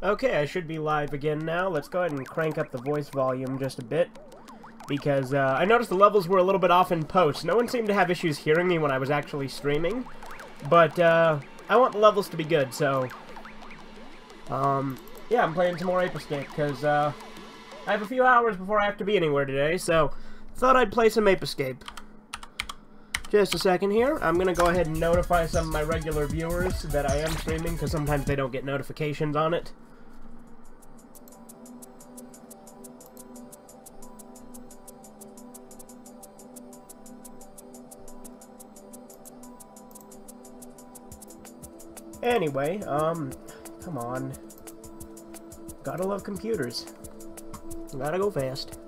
Okay, I should be live again now. Let's go ahead and crank up the voice volume just a bit, because I noticed the levels were a little bit off in post. No one seemed to have issues hearing me when I was actually streaming, but I want the levels to be good, so yeah, I'm playing some more Ape Escape, because I have a few hours before I have to be anywhere today, so thought I'd play some Ape Escape. Just a second here. I'm going to go ahead and notify some of my regular viewers that I am streaming, because sometimes they don't get notifications on it. Anyway, come on. Gotta love computers. Gotta go fast.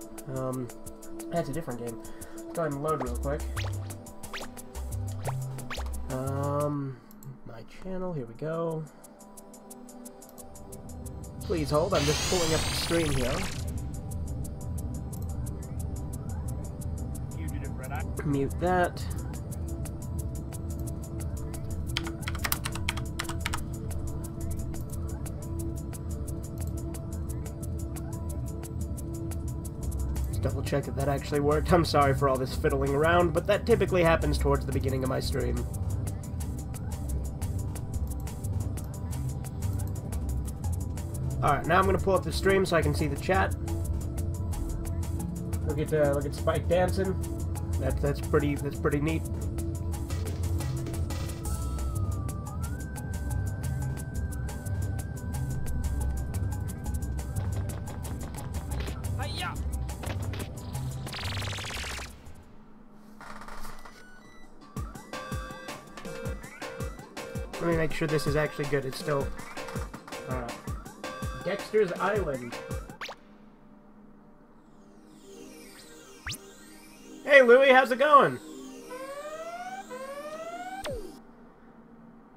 That's a different game. Let's go ahead and load real quick. My channel, here we go. Please hold, I'm just pulling up the stream here. Mute that. Double check that actually worked. I'm sorry for all this fiddling around, but that typically happens towards the beginning of my stream. Alright, now I'm gonna pull up the stream so I can see the chat. Look at Spike dancing. That's pretty neat. Let me make sure this is actually good. It's still... Dexter's Island. Hey, Louie, how's it going?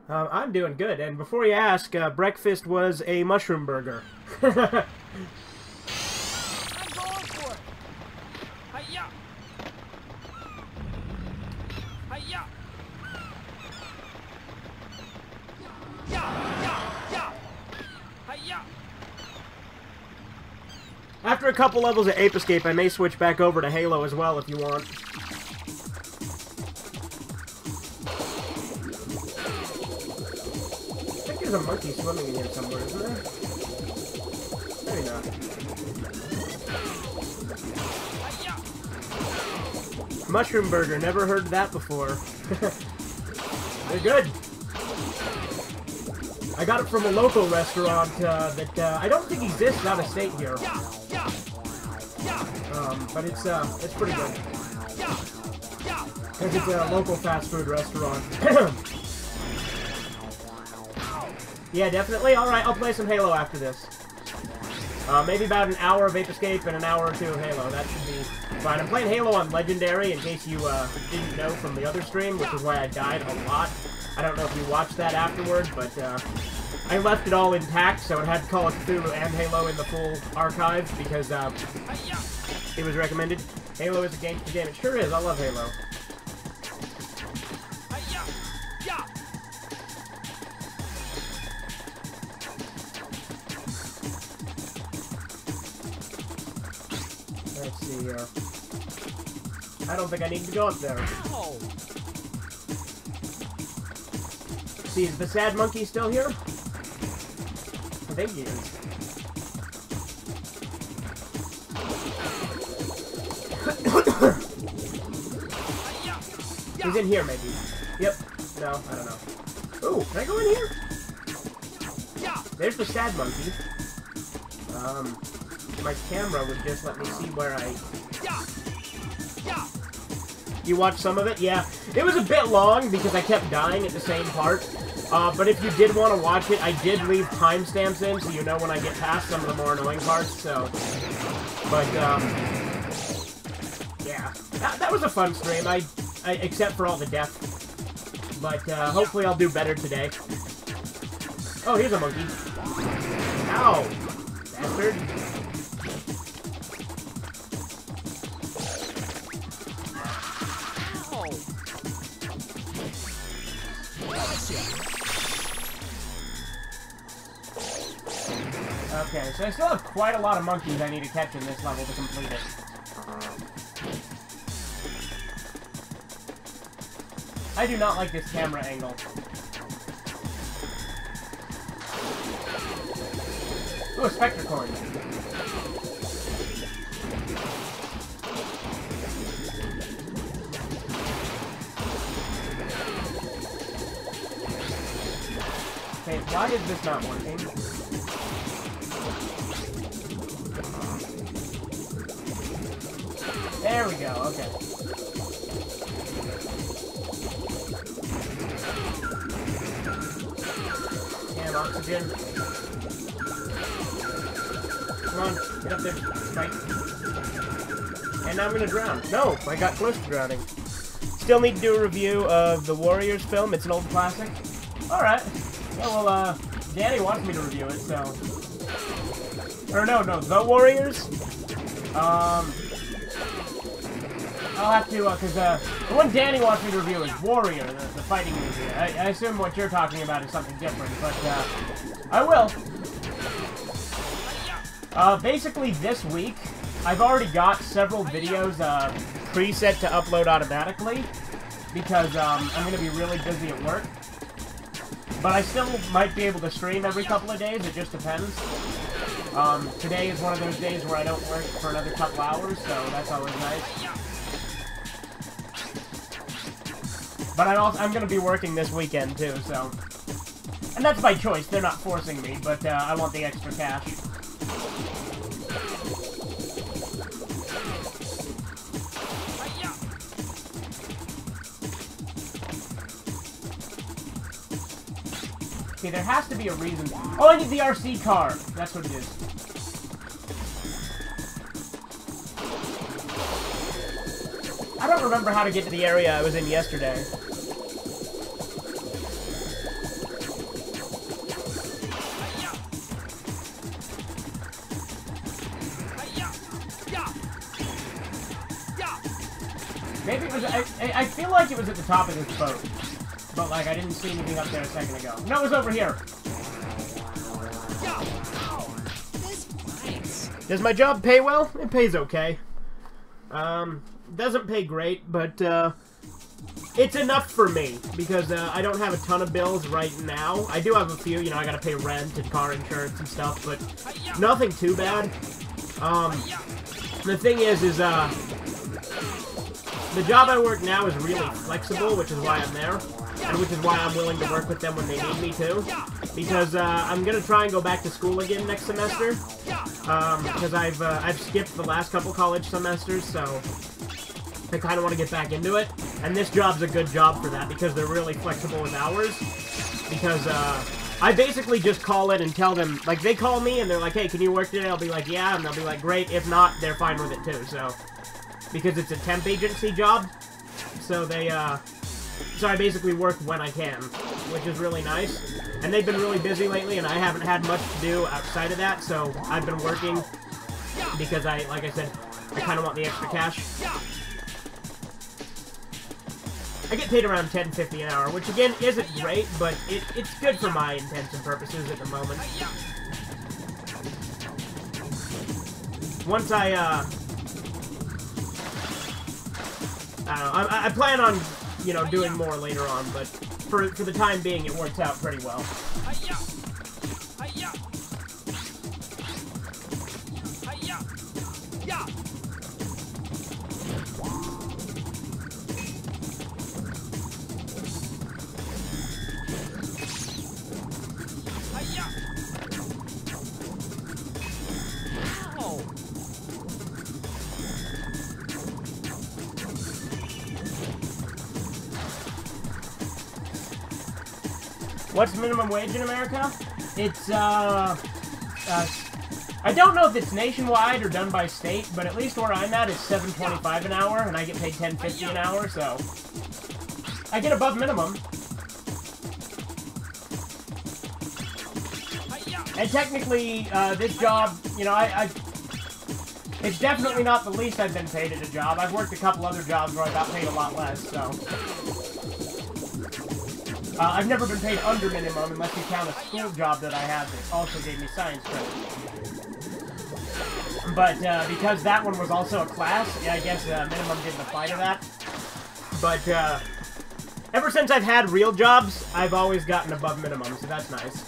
I'm doing good, and before you ask, breakfast was a mushroom burger. I'm going for it. Hi-ya. Hi-ya. After a couple levels of Ape Escape, I may switch back over to Halo as well if you want. I think there's a monkey swimming in here somewhere, isn't there? Maybe not. Mushroom burger, never heard that before. They're good. I got it from a local restaurant that I don't think exists out of state here. But it's pretty good. Because it's a local fast food restaurant. Yeah, definitely. Alright, I'll play some Halo after this. Maybe about an hour of Ape Escape and an hour or two of Halo. That should be fine. I'm playing Halo on Legendary, in case you didn't know from the other stream, which is why I died a lot. I don't know if you watched that afterward, but I left it all intact, so it had Call of Cthulhu and Halo in the full archive, because it was recommended. Halo is a gangster game. It sure is. I love Halo. Let's see here. I don't think I need to go up there. See, is the sad monkey still here? I think he is. He's in here, maybe. Yep. No, I don't know. Ooh, can I go in here? There's the sad monkey. My camera would just let me see where I... You watched some of it? Yeah. It was a bit long because I kept dying at the same part. But if you did want to watch it, I did leave timestamps in so you know when I get past some of the more annoying parts, so... But, yeah. That was a fun stream, except for all the death. But, hopefully I'll do better today. Oh, here's a monkey. Ow! Bastard. Okay, so I still have quite a lot of monkeys I need to catch in this level to complete it. I do not like this camera angle. Ooh, a Spectre coin. Okay, why is this not working? There we go, okay. And oxygen. Come on, get up there. Right. And now I'm gonna drown. No, I got close to drowning. Still need to do a review of the Warriors film. It's an old classic. Alright. Yeah, well, Danny wants me to review it, so... Or no, The Warriors? I'll have to, because, the one Danny wants me to review is Warrior, the fighting movie. I assume what you're talking about is something different, but, I will. Basically this week, I've already got several videos, preset to upload automatically, because, I'm gonna be really busy at work. But I still might be able to stream every couple of days, it just depends. Today is one of those days where I don't work for another couple hours, so that's always nice. But I'm gonna be working this weekend too, so... And that's by choice, they're not forcing me, but I want the extra cash. Okay, there has to be a reason. Oh, I need the RC car! That's what it is. I don't remember how to get to the area I was in yesterday. Maybe it was... I feel like it was at the top of this boat. But, like, I didn't see anything up there a second ago. No, it was over here! Does my job pay well? It pays okay. Doesn't pay great, but, it's enough for me, because, I don't have a ton of bills right now. I do have a few, you know, I gotta pay rent and car insurance and stuff, but nothing too bad. The thing is, the job I work now is really flexible, which is why I'm there. And which is why I'm willing to work with them when they need me to. Because, I'm gonna try and go back to school again next semester. Because I've skipped the last couple college semesters, so I kind of want to get back into it. And this job's a good job for that, because they're really flexible with hours. Because, I basically just call in and tell them, like, they call me and they're like, hey, can you work today? I'll be like, yeah, and they'll be like, great. If not, they're fine with it too, so. Because it's a temp agency job, so they, so I basically work when I can, which is really nice. And they've been really busy lately, and I haven't had much to do outside of that, so I've been working because like I said, I kind of want the extra cash. I get paid around $10.50 an hour, which again isn't great, but it's good for my intents and purposes at the moment. Once I don't know, I plan on, you know, doing more later on, but for the time being, it works out pretty well. What's minimum wage in America? It's, I don't know if it's nationwide or done by state, but at least where I'm at is $7.25 an hour, and I get paid $10.50 an hour, so I get above minimum. And technically, this job, you know, it's definitely not the least I've been paid at a job. I've worked a couple other jobs where I got paid a lot less, so. I've never been paid under minimum unless you count a school job that I had that also gave me science credit. But because that one was also a class, yeah, I guess minimum didn't apply to that. But ever since I've had real jobs, I've always gotten above minimum, so that's nice.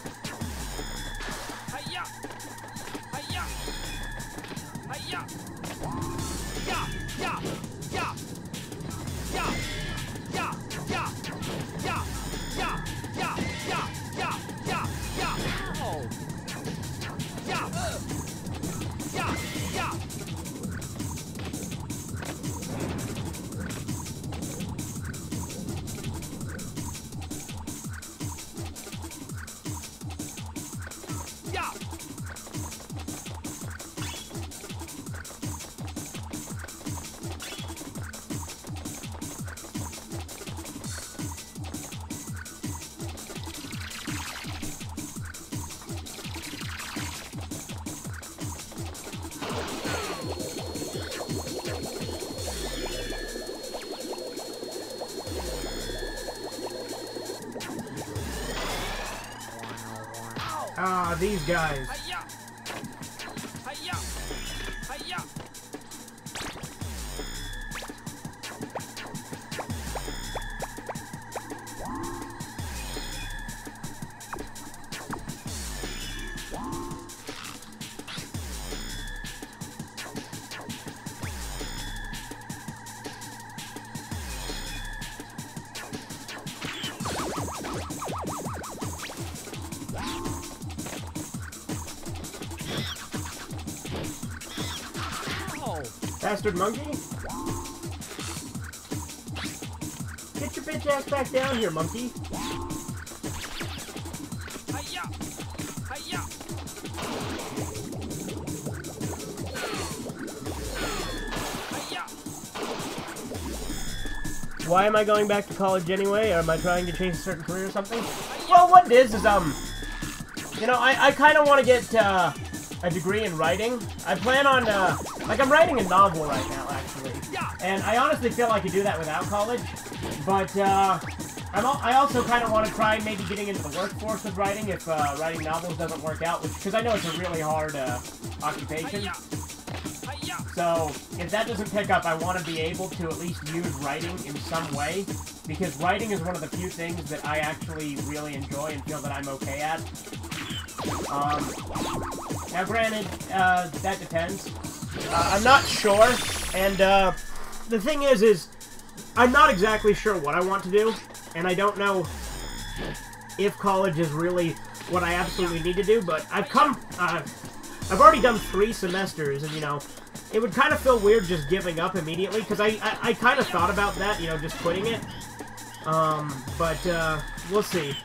Ah, these guys. Bastard monkey? Get your bitch ass back down here, monkey. Why am I going back to college anyway? Or am I trying to change a certain career or something? Well, what it is, you know, I kind of want to get, a degree in writing. I plan on, like, I'm writing a novel right now, actually. And I honestly feel I could do that without college. But, I also kind of want to try maybe getting into the workforce with writing if, writing novels doesn't work out, because I know it's a really hard, occupation. So, if that doesn't pick up, I want to be able to at least use writing in some way, because writing is one of the few things that I actually really enjoy and feel that I'm okay at. Now granted, that depends. I'm not sure, and, the thing is I'm not exactly sure what I want to do, and I don't know if college is really what I absolutely need to do, but I've already done 3 semesters, and, you know, it would kind of feel weird just giving up immediately, because I kind of thought about that, you know, just quitting it. But, we'll see.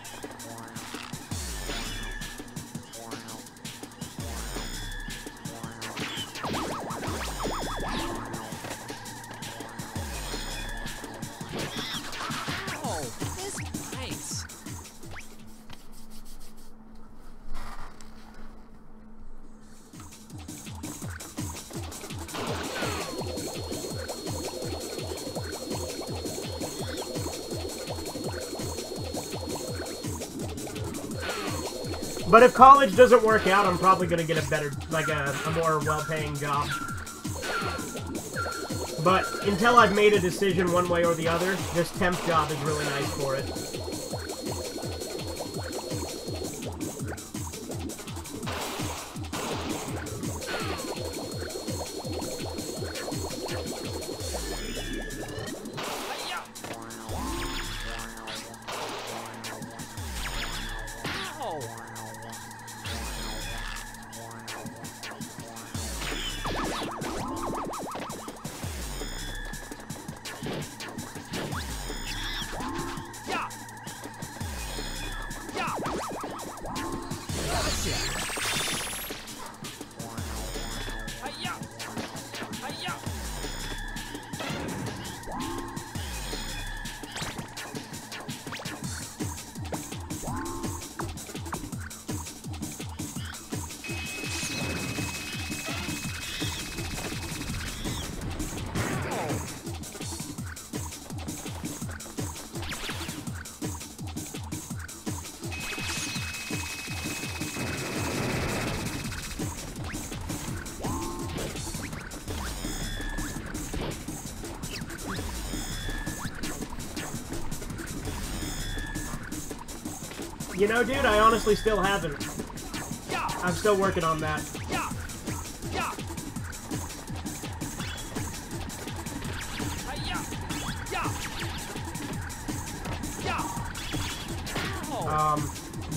But if college doesn't work out, I'm probably going to get a better, like a more well-paying job. But until I've made a decision one way or the other, this temp job is really nice for it. You know, dude, I honestly still haven't. I'm still working on that.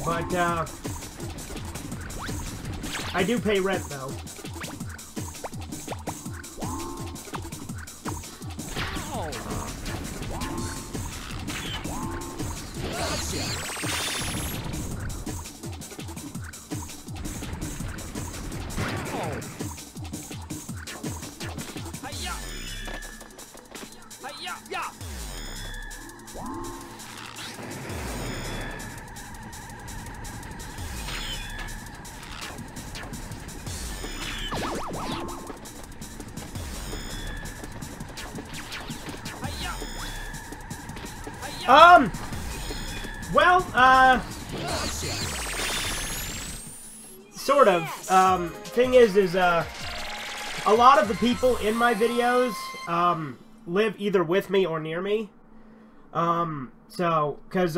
But, I do pay rent, though. Well, sort of. Thing is, a lot of the people in my videos, live either with me or near me. So, cause,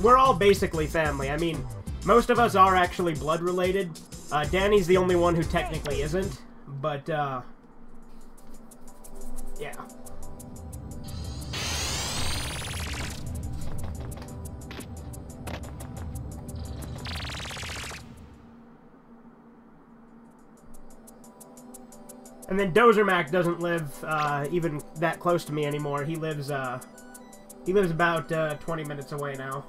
we're all basically family. I mean, most of us are actually blood related. Danny's the only one who technically isn't, but, yeah. And then Dozer Mac doesn't live, even that close to me anymore. He lives about, 20 minutes away now.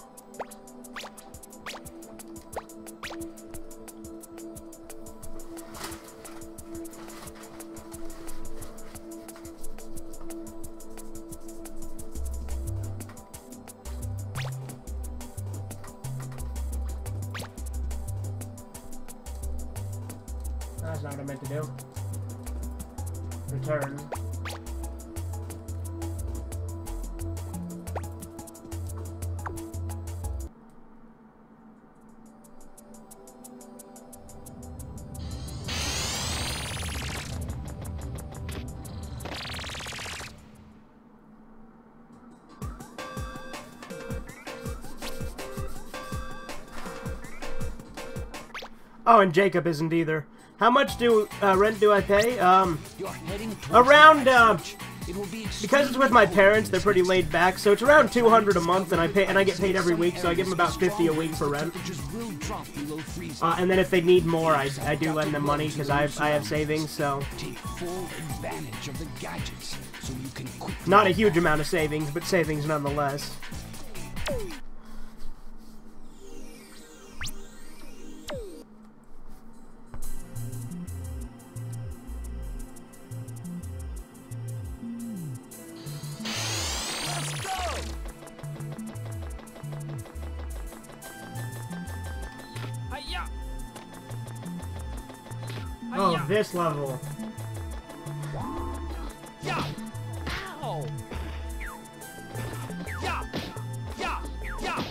That's not what I meant to do. Return. Oh, and Jacob isn't either. How much rent do I pay? Around, because it's with my parents, they're pretty laid back, so it's around $200 a month, and I get paid every week, so I give them about $50 a week for rent. And then if they need more, I do lend them money, because I have savings, so... Not a huge amount of savings, but savings nonetheless. Oh, this level. Yeah. Ow. Yeah. Yeah. Yeah.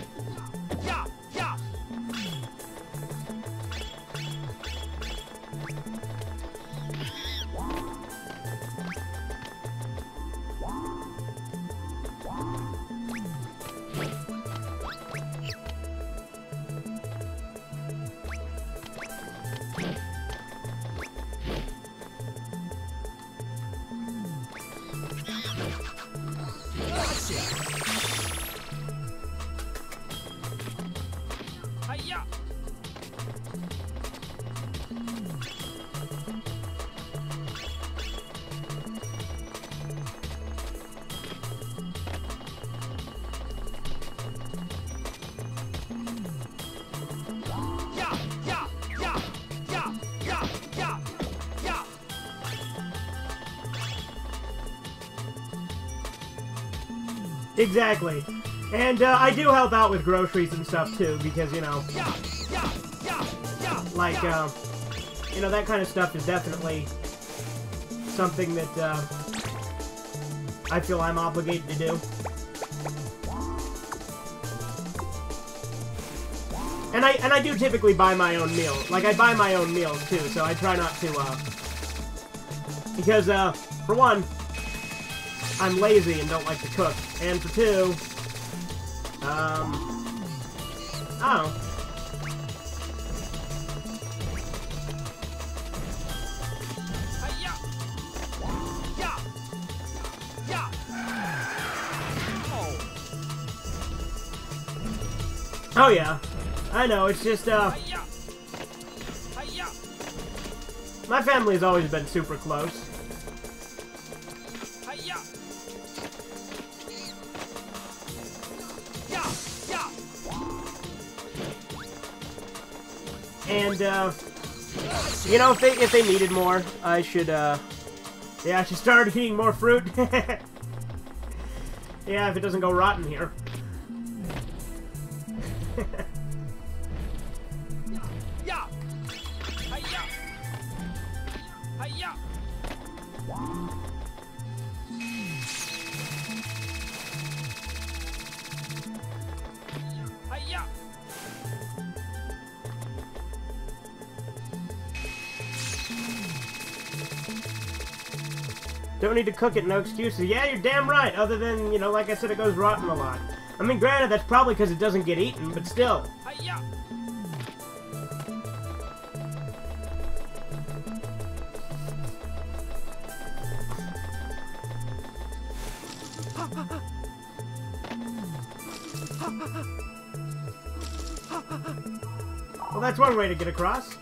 Yeah. Yeah. Hiya. Yeah, yeah, yeah, yeah, yeah, yeah, yeah. Exactly. And I do help out with groceries and stuff too, because, you know, like, you know, that kind of stuff is definitely something that I feel I'm obligated to do. And I do typically buy my own meals. Like, I buy my own meals too, so I try not to, because, for one, I'm lazy and don't like to cook, and for two, I don't know. Oh yeah, I know, it's just, my family's always been super close. And, you know, if they needed more, I should, yeah, I should start eating more fruit. Yeah, if it doesn't go rotten here. Don't need to cook it, no excuses. Yeah, you're damn right, other than, you know, like I said, it goes rotten a lot. I mean, granted, that's probably because it doesn't get eaten, but still. Well, that's one way to get across.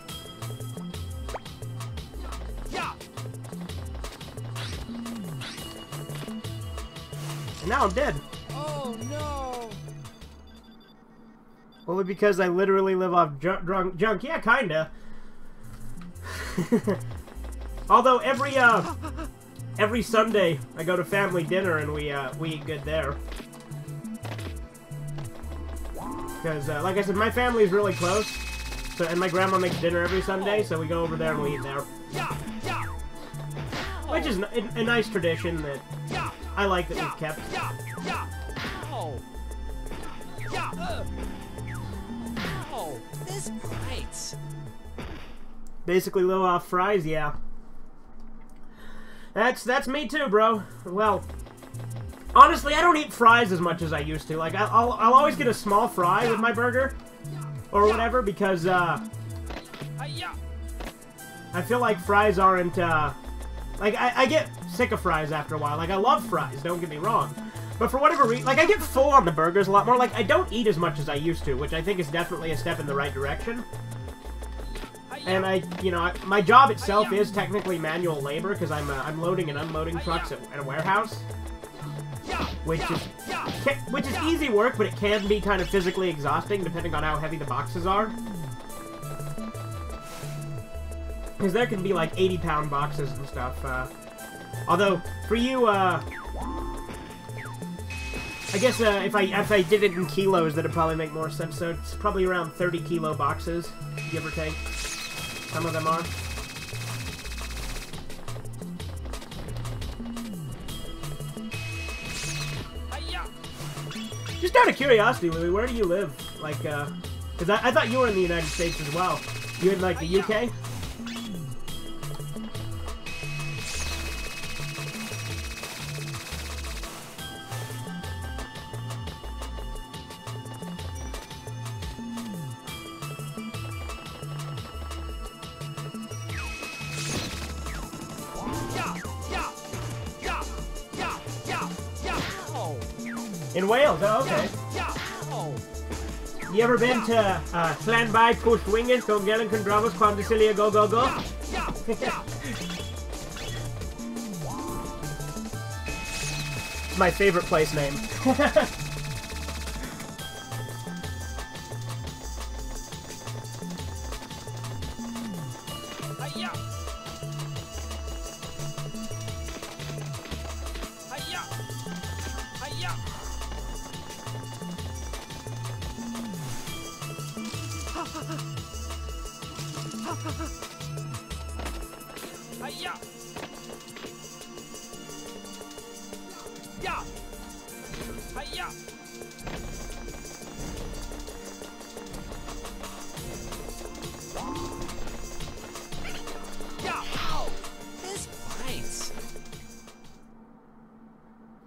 And now I'm dead. Oh no! Only because I literally live off junk. Yeah, kinda. Although every Sunday I go to family dinner and we eat good there. Because like I said, my family's really close, so and my grandma makes dinner every Sunday, so we go over there and we eat there. Which is a nice tradition that I like that we've kept. Oh, this bites. Basically live off fries, yeah. That's me too, bro. Well, honestly, I don't eat fries as much as I used to. Like, I'll always get a small fry with my burger, or whatever, because, I feel like fries aren't, like, I get sick of fries after a while. Like, I love fries, don't get me wrong. But for whatever reason, like, I get full on the burgers a lot more. Like, I don't eat as much as I used to, which I think is definitely a step in the right direction. And you know, my job itself is technically manual labor, because I'm loading and unloading trucks at a warehouse. Which is easy work, but it can be kind of physically exhausting, depending on how heavy the boxes are. Because there can be like 80-pound boxes and stuff. Although for you, I guess if I did it in kilos, that'd probably make more sense. So it's probably around 30-kilo boxes, give or take. Some of them are. Just out of curiosity, Louie, where do you live? Like, because I thought you were in the United States as well. You in like the UK? In Wales, oh, okay. You ever been to Llanbai, Pwllwyngyll, Congelen, Condravos, Quandisilia, go, go, go? My favorite place name.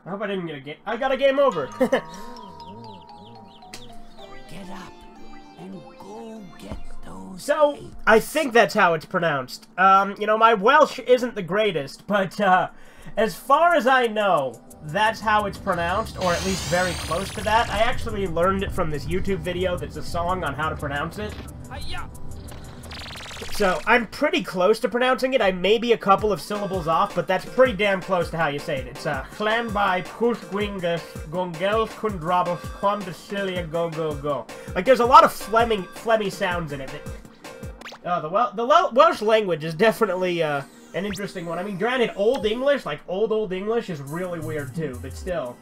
I hope I didn't get a game. I got a game over. So, I think that's how it's pronounced. You know, my Welsh isn't the greatest, but, as far as I know, that's how it's pronounced, or at least very close to that. I actually learned it from this YouTube video that's a song on how to pronounce it. So, I'm pretty close to pronouncing it. I may be a couple of syllables off, but that's pretty damn close to how you say it. It's, Clan by Pushwingus Gongel Kundrabos Quandasilia Go Go Go. Like, there's a lot of phlegmy sounds in it. The Welsh language is definitely, an interesting one. I mean, granted, Old English, like, Old English is really weird, too, but still.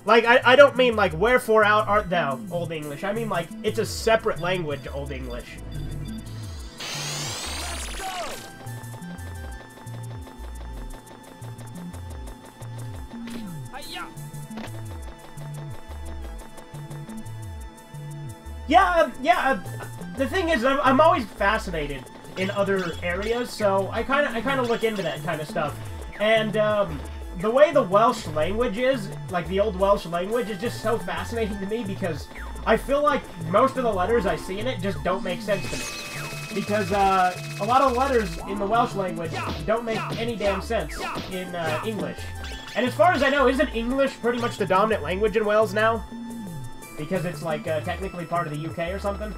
Like, I don't mean, like, wherefore art thou, Old English. I mean, like, it's a separate language, Old English. Yeah, the thing is, I'm always fascinated in other areas, so I kind of look into that kind of stuff. And, the way the Welsh language is, like the old Welsh language, is just so fascinating to me because I feel like most of the letters I see in it just don't make sense to me. Because, a lot of the letters in the Welsh language don't make any damn sense in, English. And as far as I know, isn't English pretty much the dominant language in Wales now? Because it's, like, technically part of the UK or something?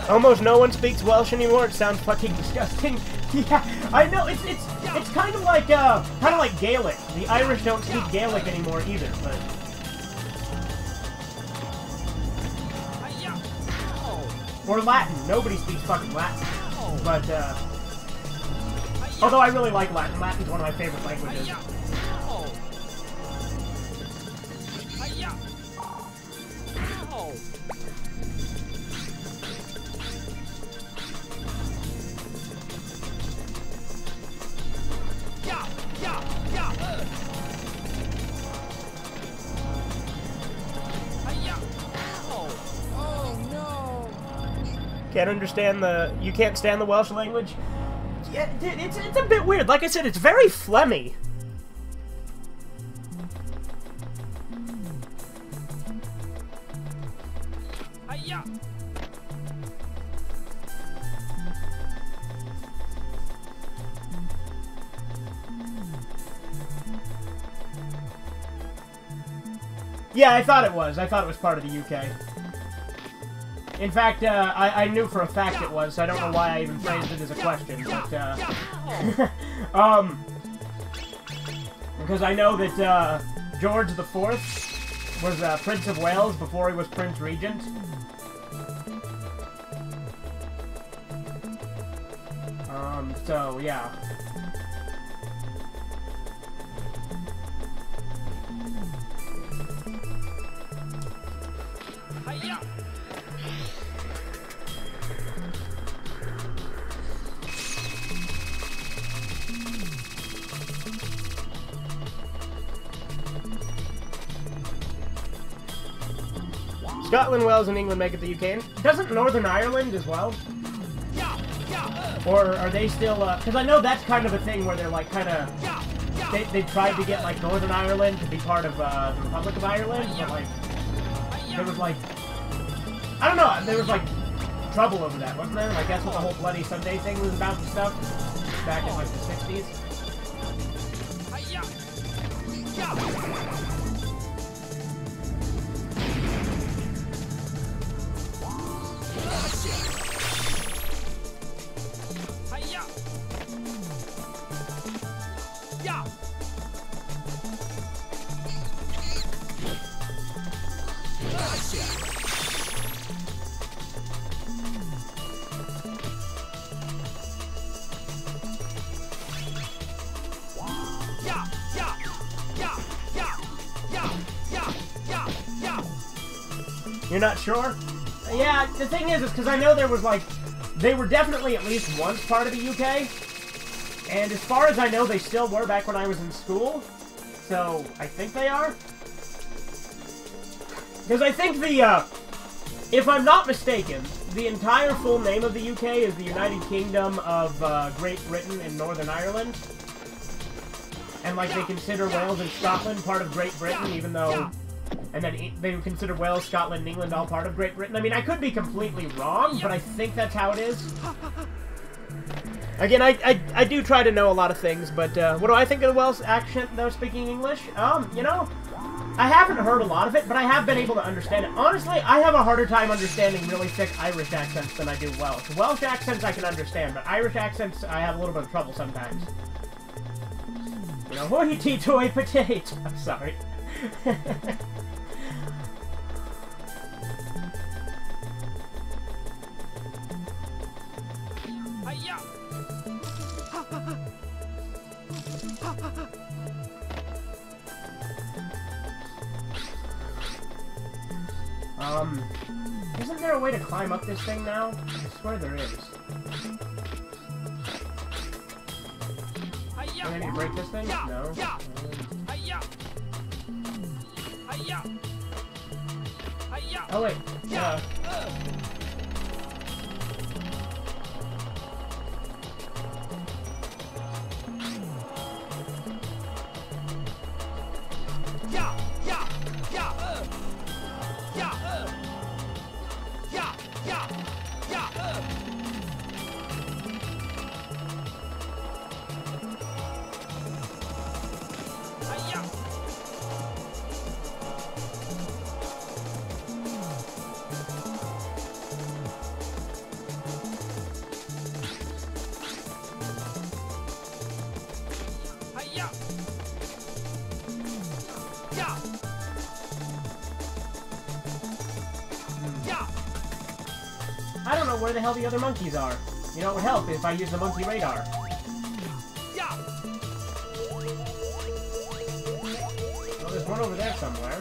Almost no one speaks Welsh anymore. It sounds fucking disgusting. Yeah, I know. It's kind of like Gaelic. The Irish don't speak Gaelic anymore either, but. Or Latin. Nobody speaks fucking Latin. But although I really like Latin. Latin's one of my favorite languages. Can't understand you can't stand the Welsh language? Yeah, dude, it's a bit weird. Like I said, it's very phlegmy. Yeah, I thought it was. I thought it was part of the UK. In fact, I knew for a fact it was, so I don't know why I even phrased it as a question, but, because I know that, George IV was, Prince of Wales before he was Prince Regent. So, yeah. Scotland, Wales, and England make it the UK. Doesn't Northern Ireland as well? Or are they still, because I know that's kind of a thing where they're like kind of, they tried to get like Northern Ireland to be part of the Republic of Ireland, but like, there was like, I don't know, there was like trouble over that, wasn't there? Like that's what the whole Bloody Sunday thing was about and stuff, back in like the 60s. You're not sure? Yeah, the thing is because I know there was, like, they were definitely at least once part of the UK. And as far as I know, they still were back when I was in school. So, I think they are. Because I think the, if I'm not mistaken, the entire full name of the UK is the United Kingdom of Great Britain and Northern Ireland. And, like, they consider Wales and Scotland part of Great Britain, even though... And then they would consider Wales, Scotland, and England all part of Great Britain. I mean, I could be completely wrong, but I think that's how it is. Again, I do try to know a lot of things, but what do I think of the Welsh accent, though, speaking English? You know, I haven't heard a lot of it, but I have been able to understand it. Honestly, I have a harder time understanding really thick Irish accents than I do Welsh. Welsh accents I can understand, but Irish accents I have a little bit of trouble sometimes. You know, hoity-toity potato. I'm sorry. Isn't there a way to climb up this thing now? I swear there is. Do I need to break this thing? No. Oh wait, yeah. I don't know where the hell the other monkeys are. You know, it would help if I use the monkey radar. Well, there's one over there somewhere.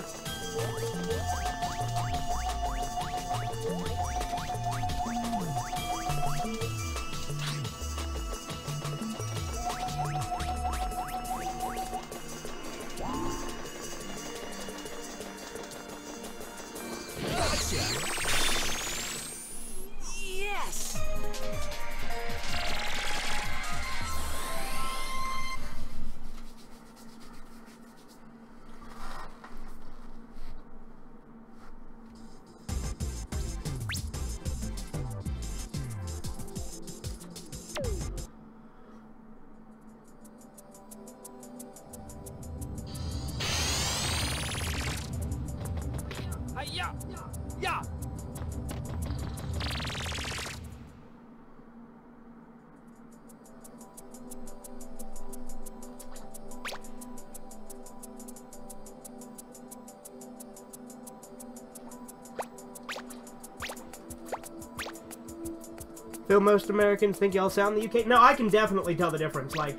Feel most Americans think y'all sound the UK? No, I can definitely tell the difference. Like,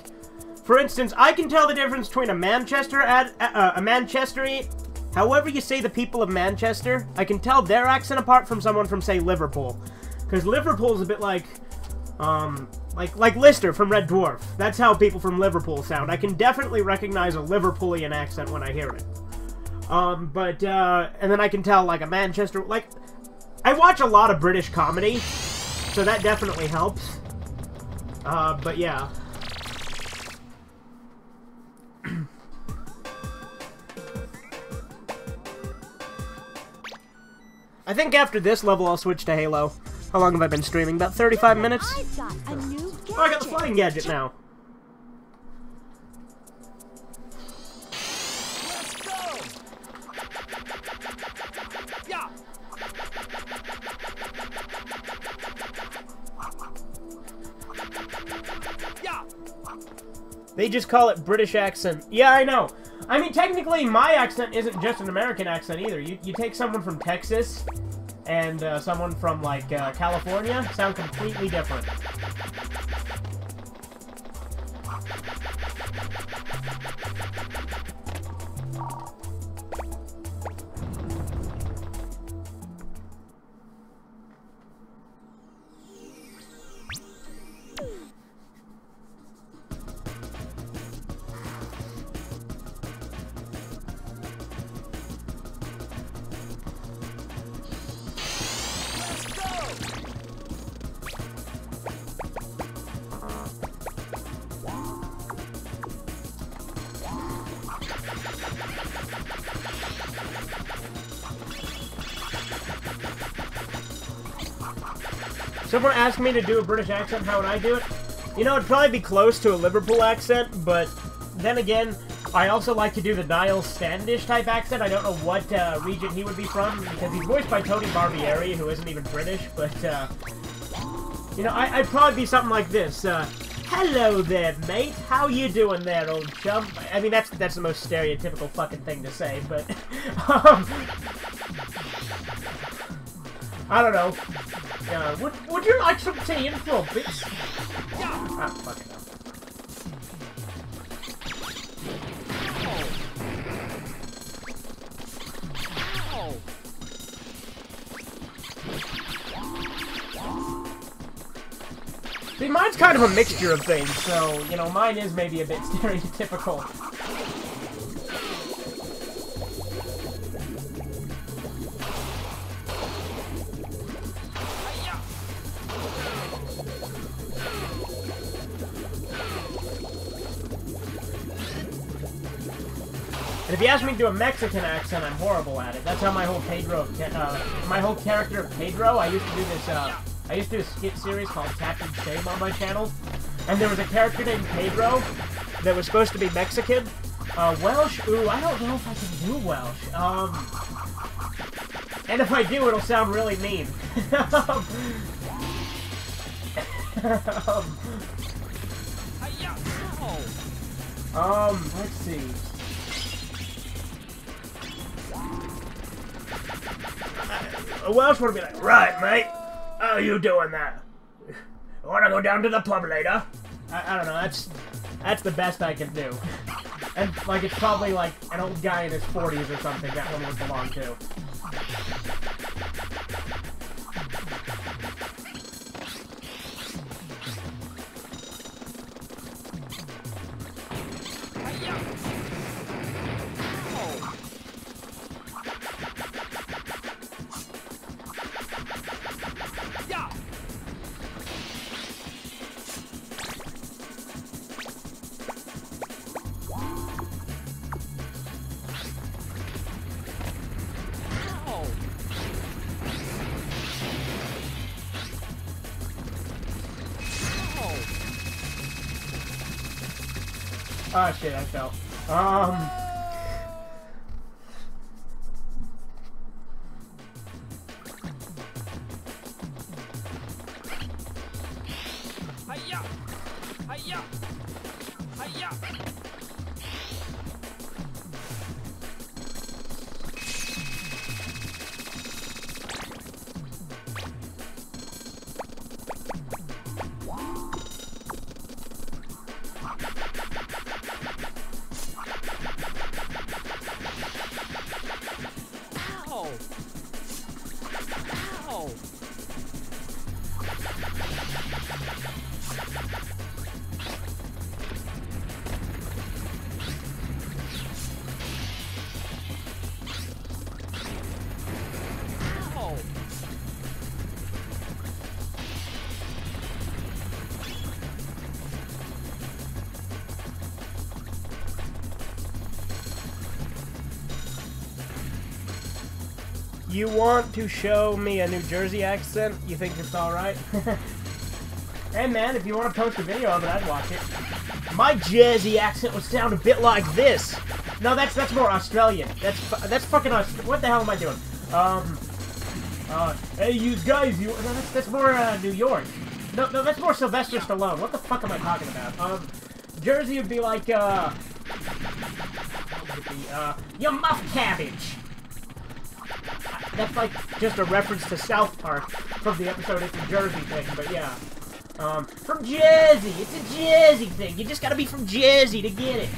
for instance, I can tell the difference between a Manchestery, however you say the people of Manchester, I can tell their accent apart from someone from, say, Liverpool. Because Liverpool's a bit like Lister from Red Dwarf. That's how people from Liverpool sound. I can definitely recognize a Liverpoolian accent when I hear it. And then I can tell, like, a Manchester, like, I watch a lot of British comedy, so that definitely helps. But yeah. I think after this level I'll switch to Halo. How long have I been streaming? About 35 minutes? I've got a new gadget. Oh, I got the flying gadget now. Let's go! Yeah! Yeah! They just call it British accent. Yeah, I know. I mean, technically, my accent isn't just an American accent either. You take someone from Texas and someone from, like, California, sound completely different. Someone asked me to do a British accent, how would I do it? You know, it'd probably be close to a Liverpool accent, but then again, I also like to do the Niles Standish type accent. I don't know what region he would be from, because he's voiced by Tony Barbieri, who isn't even British, but, you know, I'd probably be something like this. Hello there, mate. How you doing there, old chum? I mean, that's the most stereotypical fucking thing to say, but, I don't know. Would you like some tea and crumpets? Ah, fuck it up. See, mine's kind of a mixture of things, so, you know, mine is maybe a bit stereotypical. And if you ask me to do a Mexican accent, I'm horrible at it. That's how my whole my whole character of Pedro, I used to do this, I used to do a skit series called Captain Shame on my channel, and there was a character named Pedro that was supposed to be Mexican. Welsh? Ooh, I don't know if I can do Welsh. And if I do, it'll sound really mean. Let's see. A Welsh would be like, right, mate, how you doing there? Wanna go down to the pub later? I don't know, that's the best I can do. And, like, it's probably, like, an old guy in his 40s or something that one would belong to. Oh shit, I fell. Hiya! Hiya! Hiya! You want to show me a New Jersey accent? You think it's alright? Hey man, if you want to post a video of it, I'd watch it. My Jersey accent would sound a bit like this. No, that's more Australian. That's fucking what the hell am I doing? Hey, you guys, no, that's more, New York. No, that's more Sylvester Stallone. What the fuck am I talking about? Jersey would be like, you muff cabbage. That's like just a reference to South Park from the episode It's a Jersey thing, but yeah. From Jersey! It's a Jersey thing! You just gotta be from Jersey to get it!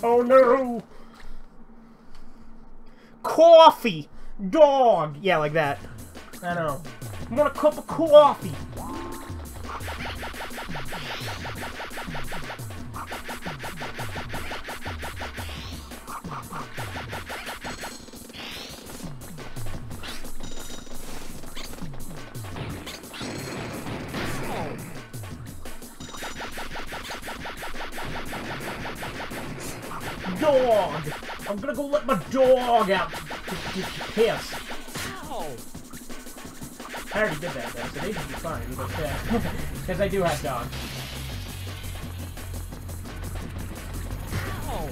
Oh no! Coffee! Dog! Yeah, like that. I know. I want a cup of coffee! dog! I'm gonna go let my dog out to piss. Ow! I already did that though, so they should be fine, but because I do have dogs. Ow!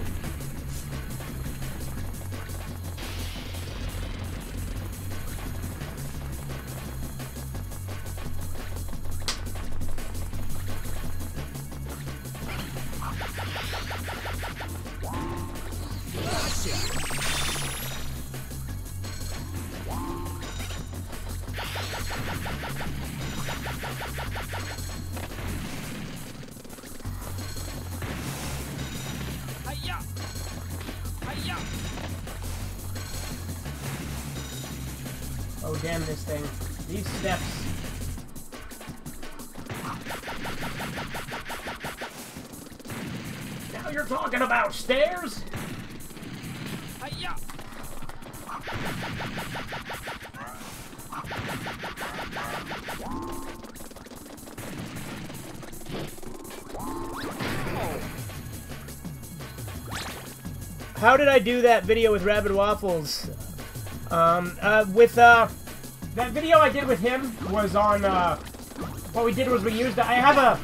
Hiya! Hiya! Oh damn this thing. These steps. Now you're talking about stairs? Hiya! How did I do that video with Rabbit Waffles? That video I did with him was on, what we did was we used, I have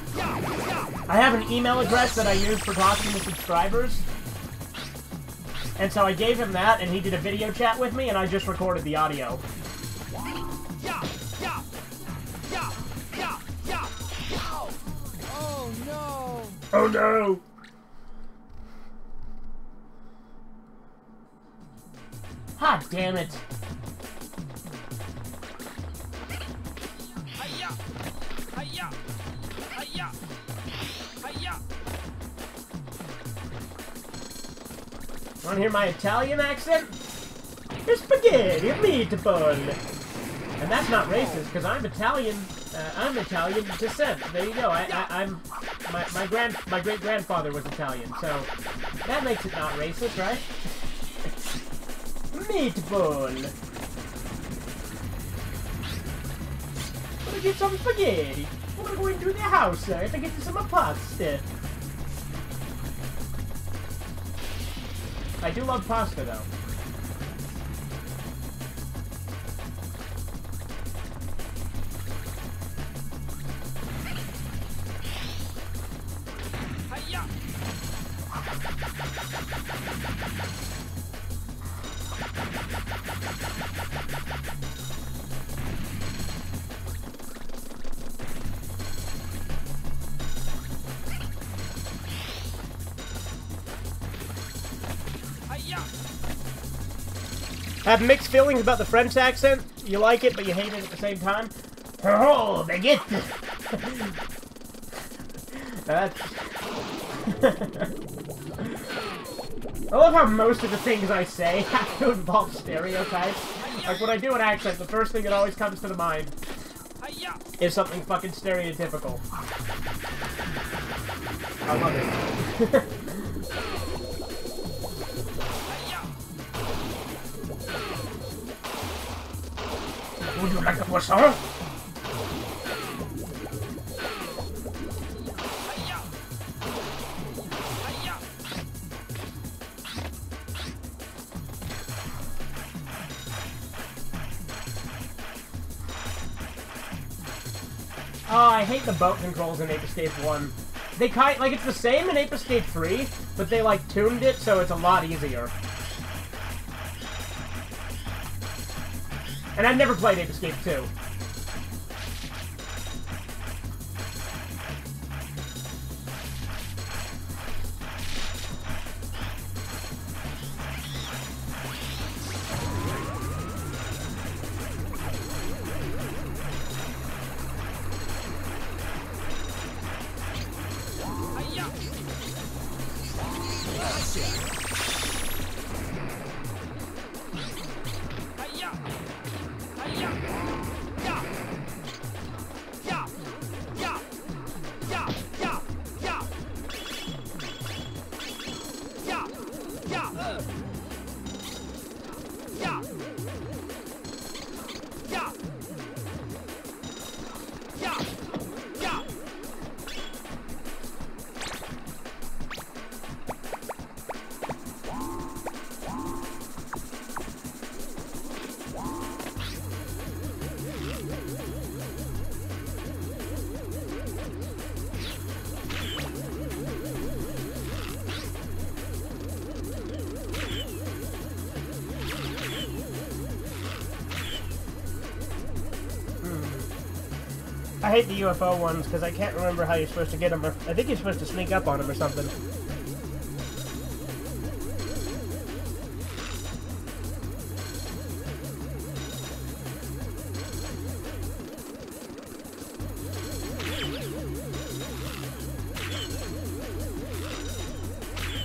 an email address that I use for talking to subscribers. And so I gave him that, and he did a video chat with me, and I just recorded the audio. Oh no! Oh no! Ah, damn it. Hiya! Hiya! Hiya! Hiya! Wanna hear my Italian accent? Spaghetti meatball! And that's not racist, because I'm Italian descent. There you go. My great-grandfather was Italian, so that makes it not racist, right? Meatball! I'm gonna get some spaghetti. I'm gonna go into the house to get you some pasta. I do love pasta, though. Hiya! Hiya! Have mixed feelings about the French accent? You like it, but you hate it at the same time? Oh, baguette! That's... I love how most of the things I say have to involve stereotypes. Like, when I do an accent, the first thing that always comes to the mind Hiya! is something fucking stereotypical. I love it. Hiya! Would you like a croissant? Hiya! Hiya! Oh, I hate the boat controls in Ape Escape 1. They like, it's the same in Ape Escape 3, but they, like, tuned it so it's a lot easier. And I've never played Ape Escape 2. Hiya! Hiya! Hiya! I hate the UFO ones because I can't remember how you're supposed to get them. I think you're supposed to sneak up on them or something.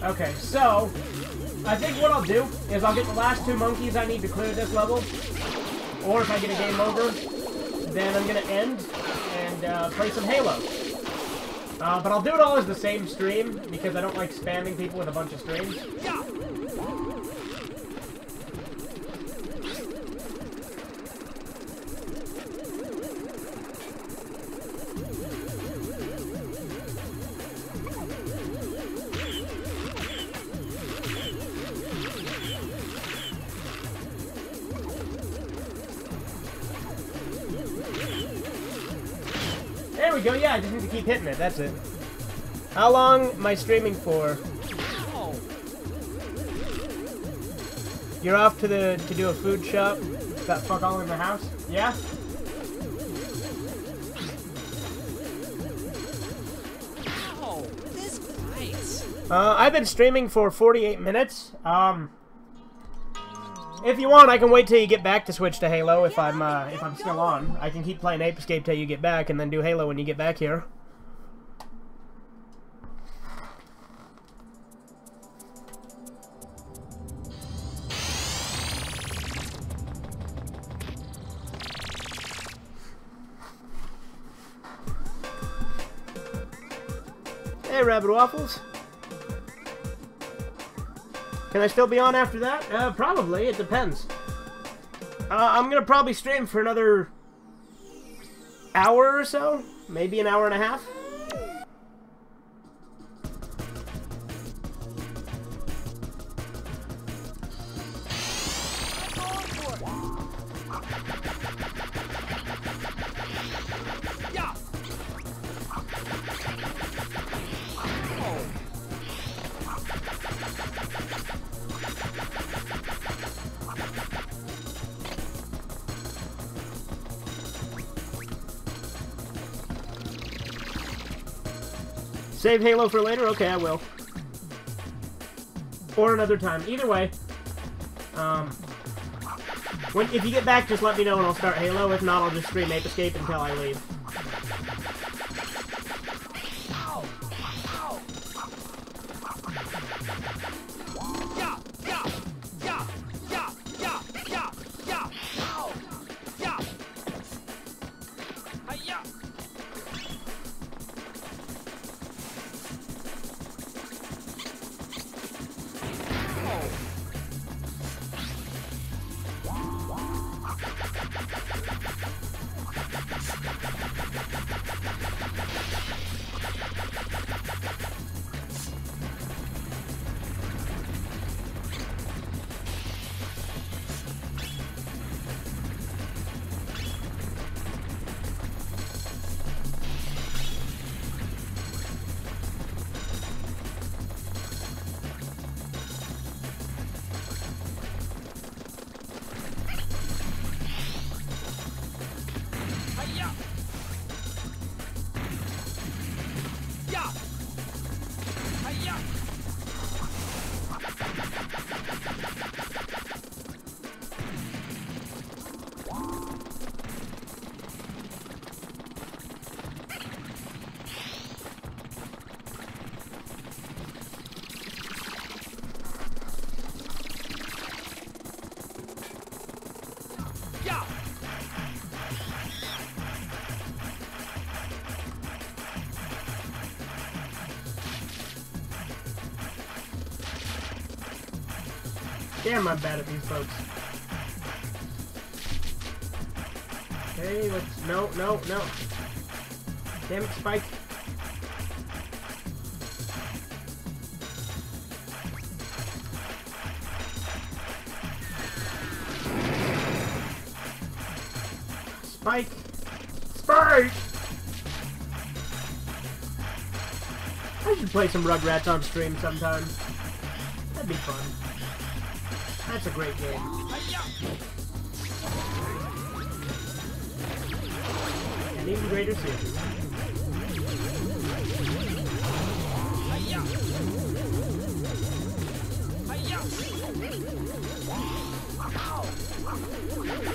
Okay, so I think what I'll do is I'll get the last 2 monkeys I need to clear this level, or if I get a game over, then I'm gonna end and play some Halo. But I'll do it all as the same stream because I don't like spamming people with a bunch of streams. Yeah. There we go, yeah, I just need to keep hitting it, that's it. How long am I streaming for? Ow. You're off to do a food shop? Got fuck all in the house? Yeah? Ow. This bites. I've been streaming for 48 minutes. If you want, I can wait till you get back to switch to Halo if I'm still on. I can keep playing Ape Escape till you get back and then do Halo when you get back here. Hey, Rabbit Waffles. Can I still be on after that? Probably. It depends. I'm gonna probably stream for another hour or so. Maybe an hour and a half. Yeah. Save Halo for later? Okay, I will. Or another time. Either way. If you get back, just let me know and I'll start Halo. If not, I'll just stream Ape Escape until I leave. Ow. Ow. Yeah. Yeah. Yeah. Yeah. Yeah. Yeah. Yeah. Ow. Yeah. Hiya. Hiya. Yeah. Hiya. Yeah. Damn, I'm bad at these folks. Okay, let's... No, no, no. Damn it, Spike. Spike! Spike! I should play some Rugrats on stream sometime. That'd be fun. That's a great game. Hiya. And even greater soon. Hiya! Hiya! Ow! Hiya!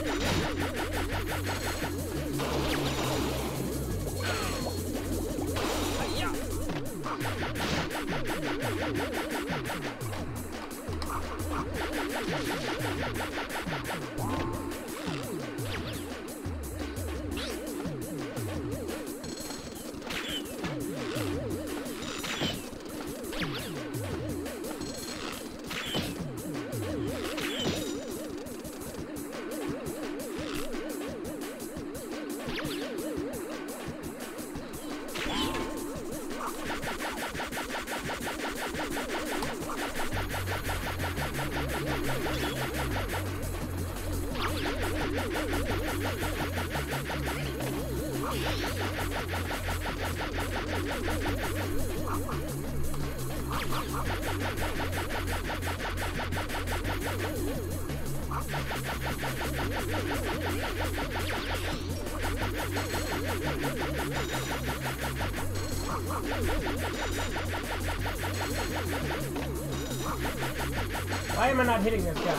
Why am I not hitting this guy?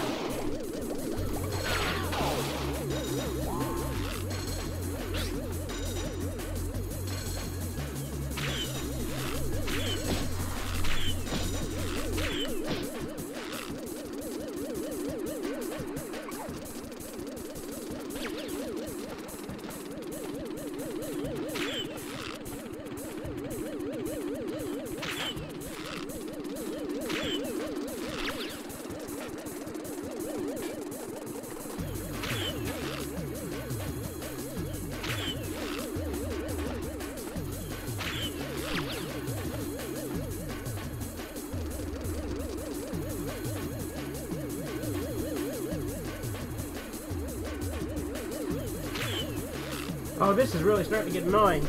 Oh, this is really starting to get annoying.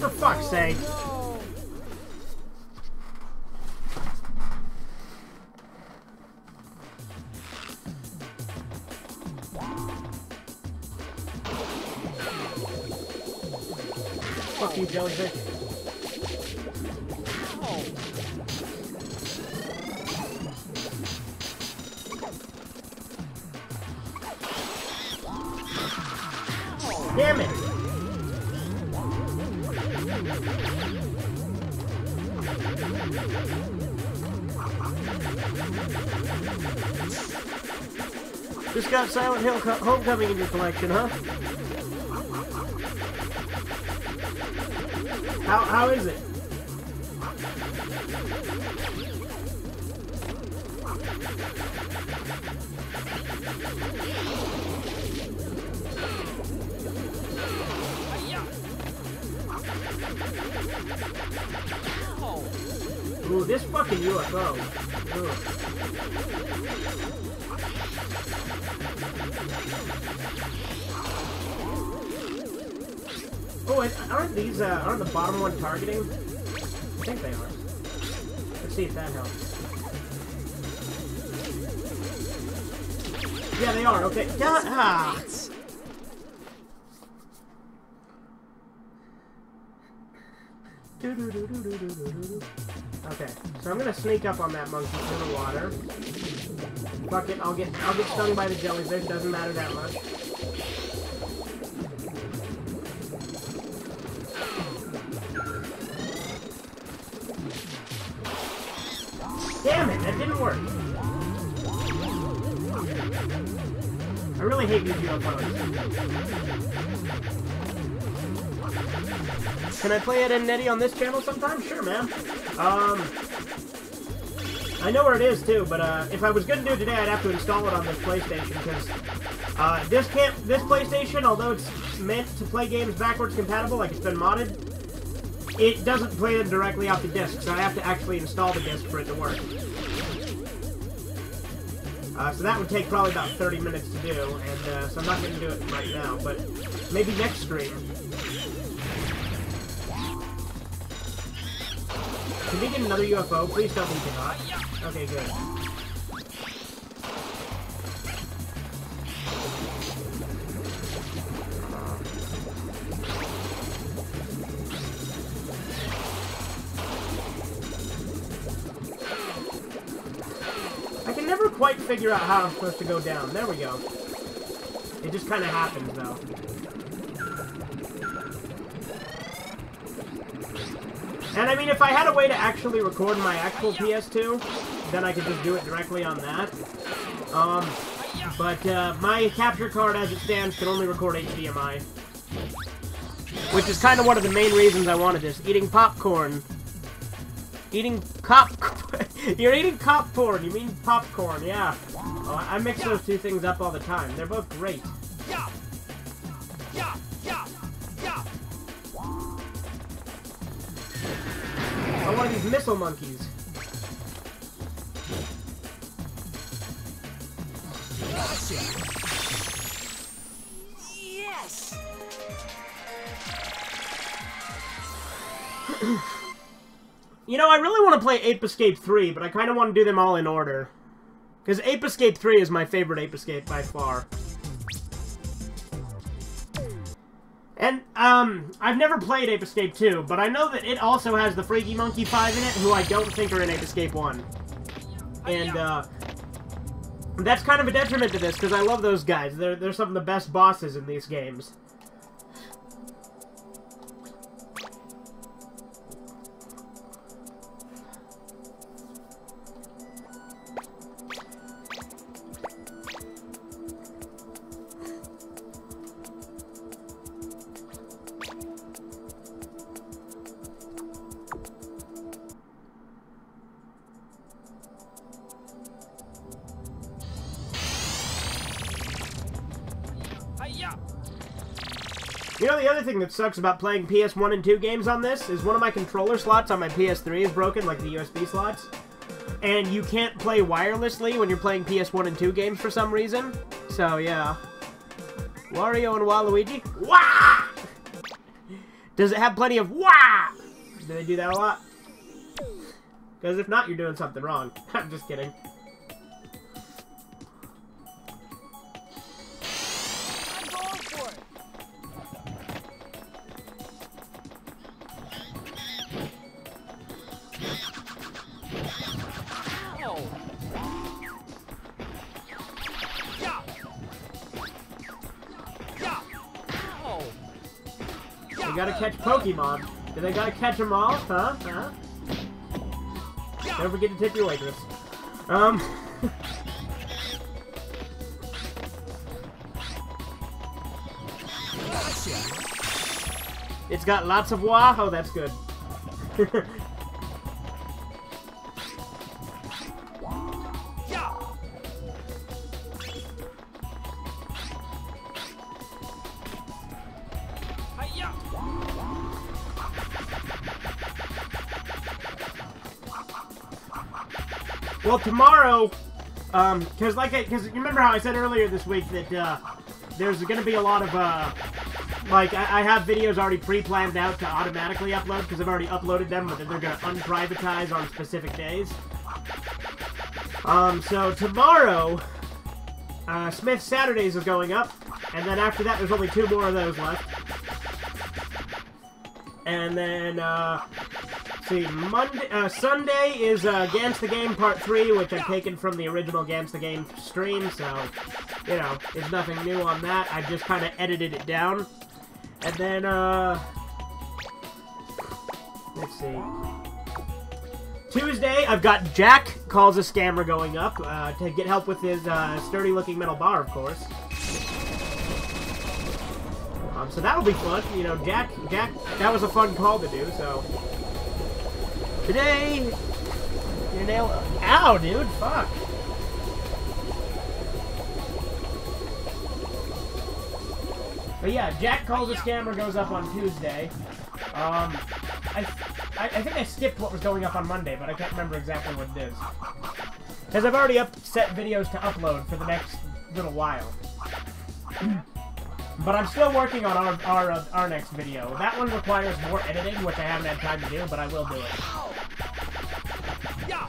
For fuck's sake. Fuck you, jellyfish. Damn it! Just got Silent Hill Homecoming in your collection, huh? How is it? Ooh, this fucking UFO. Ugh. Oh, aren't these, aren't the bottom one targeting? I think they are. Let's see if that helps. Yeah, they are, okay. Ah! Okay, so I'm gonna sneak up on that monkey through the water. Fuck it, I'll get stung by the jellyfish, doesn't matter that much. Damn it, that didn't work. I really hate these UFOs. Can I play it in Netty on this channel sometime? Sure, man. I know where it is too, but if I was gonna do it today, I'd have to install it on this PlayStation because this PlayStation, although it's meant to play games backwards compatible, like it's been modded, it doesn't play them directly off the disc, so I have to actually install the disc for it to work. So that would take probably about 30 minutes to do, and so I'm not going to do it right now, but maybe next stream. Can we get another UFO? Please tell me we cannot. Okay, good. I can never quite figure out how I'm supposed to go down. There we go. It just kind of happens, though. And I mean, if I had a way to actually record my actual PS2, then I could just do it directly on that. But my capture card, as it stands, can only record HDMI. Which is kind of one of the main reasons I wanted this. Eating popcorn. Eating You're eating popcorn. You mean popcorn, yeah. I mix those two things up all the time. They're both great. Oh, one of these missile monkeys. Yes. You know, I really want to play Ape Escape 3, but I kind of want to do them all in order. Because Ape Escape 3 is my favorite Ape Escape by far. And, I've never played Ape Escape 2, but I know that it also has the Freaky Monkey 5 in it, who I don't think are in Ape Escape 1. And, that's kind of a detriment to this, because I love those guys. They're some of the best bosses in these games. You know, the other thing that sucks about playing PS1 and 2 games on this is one of my controller slots on my PS3 is broken, like the USB slots. And you can't play wirelessly when you're playing PS1 and 2 games for some reason. So, yeah. Wario and Waluigi? Wah! Does it have plenty of wah? Do they do that a lot? Because if not, you're doing something wrong. I'm just kidding. They gotta catch Pokemon. Do they gotta catch them all? Huh? Huh? Don't forget to tip your waitress. It's got lots of wah. Oh, that's good. Well, tomorrow, because you remember how I said earlier this week that there's going to be a lot of like I have videos already pre-planned out to automatically upload because I've already uploaded them, but then they're going to unprivatize on specific days. So tomorrow, Smith Saturdays is going up, and then after that, there's only 2 more of those left. And then, see, Sunday is Gans the Game Part 3, which I've taken from the original Gans the Game stream, so, you know, there's nothing new on that. I just kind of edited it down. And then, let's see. Tuesday, I've got Jack Calls a Scammer going up, to get help with his, sturdy-looking metal bar, of course. So that'll be fun. You know, Jack, that was a fun call to do, so. Today, your nail. Ow, dude, fuck. But yeah, Jack Calls a Scammer goes up on Tuesday. I think I skipped what was going up on Monday, but I can't remember exactly what it is. Because I've already set videos to upload for the next little while. But I'm still working on our next video. That one requires more editing, which I haven't had time to do, but I will do it. Yeah.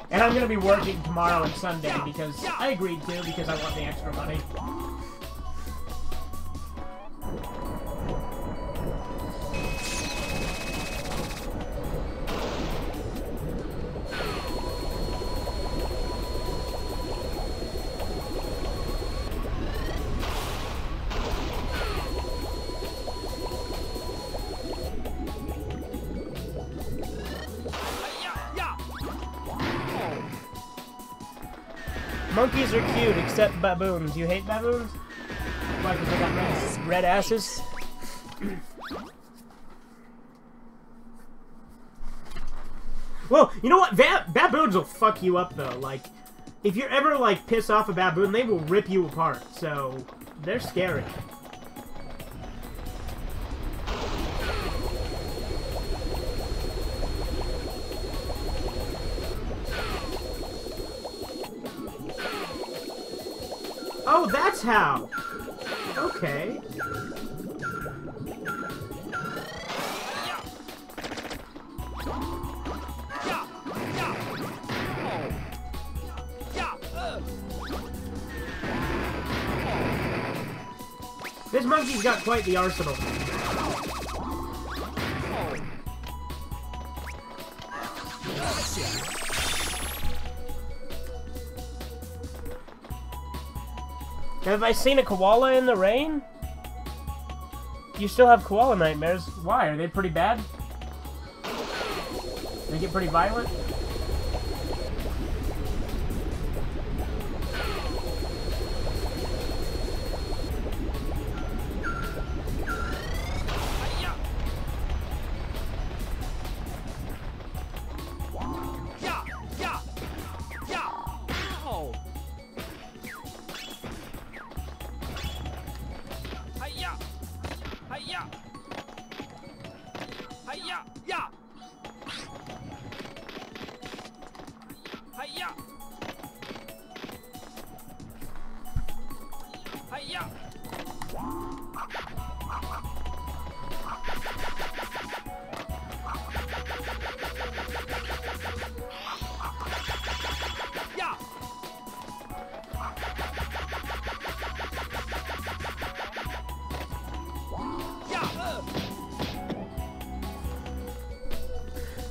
And I'm going to be working tomorrow and Sunday because I agreed to, because I want the extra money. Monkeys are cute, except baboons. You hate baboons? Why, because they got red asses? Well, you know what? Baboons will fuck you up, though. Like, if you're ever, like, piss off a baboon, they will rip you apart. So, they're scary. Oh, that's how! Okay. This monkey's got quite the arsenal. Have I seen a koala in the rain? You still have koala nightmares. Why? Are they pretty bad? They get pretty violent?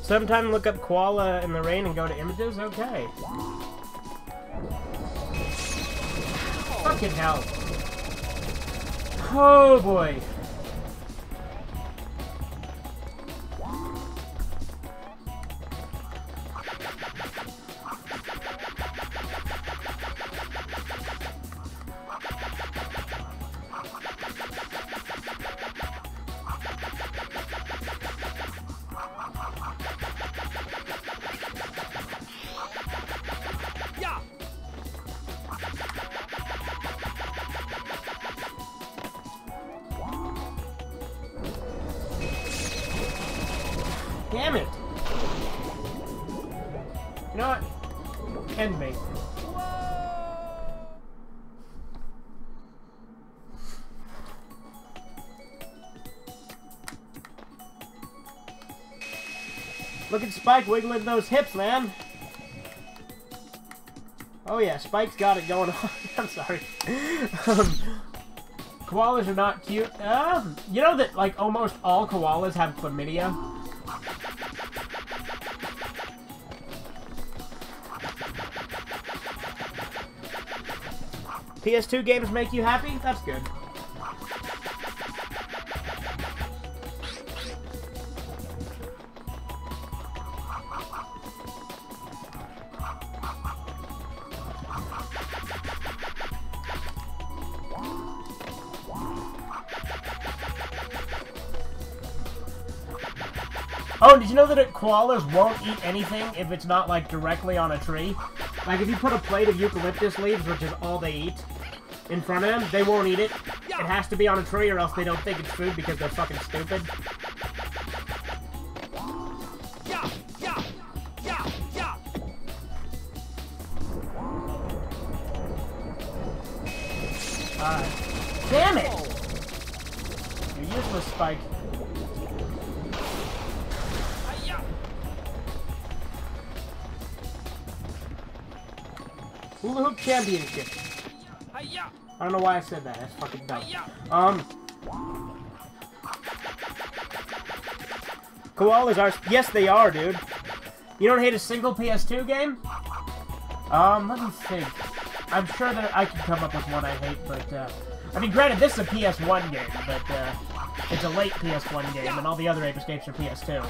Sometime look up koala in the rain and go to images? Okay. Fucking hell. Oh boy. Damn it! You know what? End me. Look at Spike wiggling those hips, man. Oh yeah, Spike's got it going on. I'm sorry. Koalas are not cute. You know that, like, almost all koalas have chlamydia? PS2 games make you happy? That's good. Oh, did you know that koalas won't eat anything if it's not, like, directly on a tree? Like, if you put a plate of eucalyptus leaves, which is all they eat, in front of them, they won't eat it. It has to be on a tree or else they don't think it's food because they're fucking stupid. Damn it! You're useless, Spike. Hula Hoop Championship. I don't know why I said that. That's fucking dumb. Koalas are... Yes, they are, dude. You don't hate a single PS2 game? Let me think. I'm sure that I can come up with one I hate, but, I mean, granted, this is a PS1 game, but, it's a late PS1 game, and all the other Ape Escapes are PS2.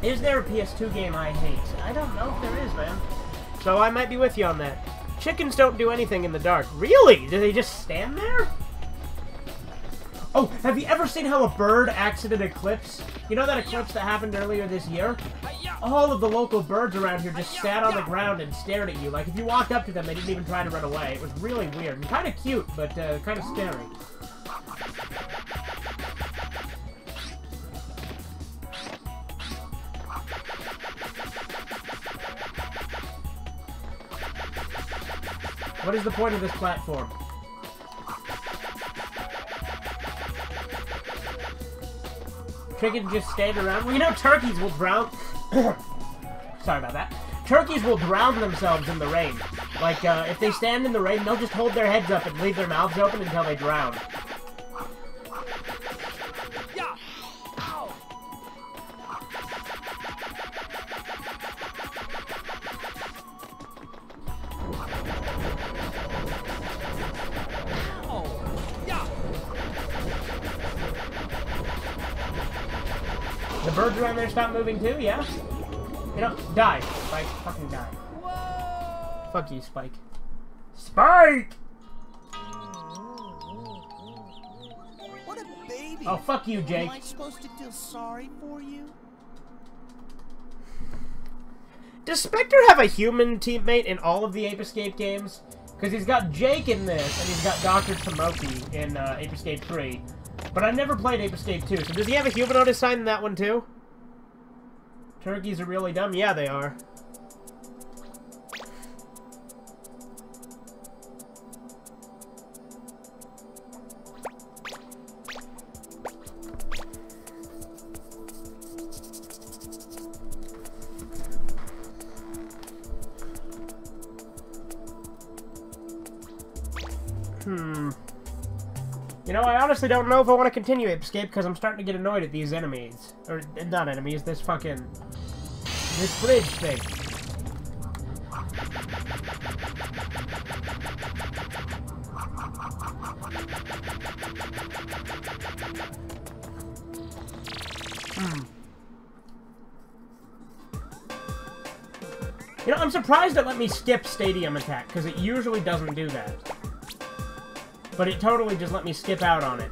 Is there a PS2 game I hate? I don't know if there is, man. So I might be with you on that. Chickens don't do anything in the dark. Really? Do they just stand there? Oh, have you ever seen how a bird acts in an eclipse? You know that eclipse that happened earlier this year? All of the local birds around here just sat on the ground and stared at you. Like, if you walked up to them, they didn't even try to run away. It was really weird. And kind of cute, but kind of scary. What is the point of this platform? Chickens just stand around? Well, you know turkeys will drown... Sorry about that. Turkeys will drown themselves in the rain. Like, if they stand in the rain, they'll just hold their heads up and leave their mouths open until they drown. The birds around there stop moving too, yeah? You know, die, Spike. Fucking die. Whoa. Fuck you, Spike. Spike! What a baby! Oh, fuck you, Jake. Am I supposed to feel sorry for you? Does Spectre have a human teammate in all of the Ape Escape games? Because he's got Jake in this, and he's got Dr. Tomoki in Ape Escape 3. But I've never played Ape Escape 2, so does he have a human on his side in that one too? Turkeys are really dumb? Yeah, they are. You know, I honestly don't know if I want to continue Ape Escape because I'm starting to get annoyed at these enemies. Or, not enemies, this fucking... this bridge thing. You know, I'm surprised it let me skip Stadium Attack, because it usually doesn't do that. But it totally just let me skip out on it.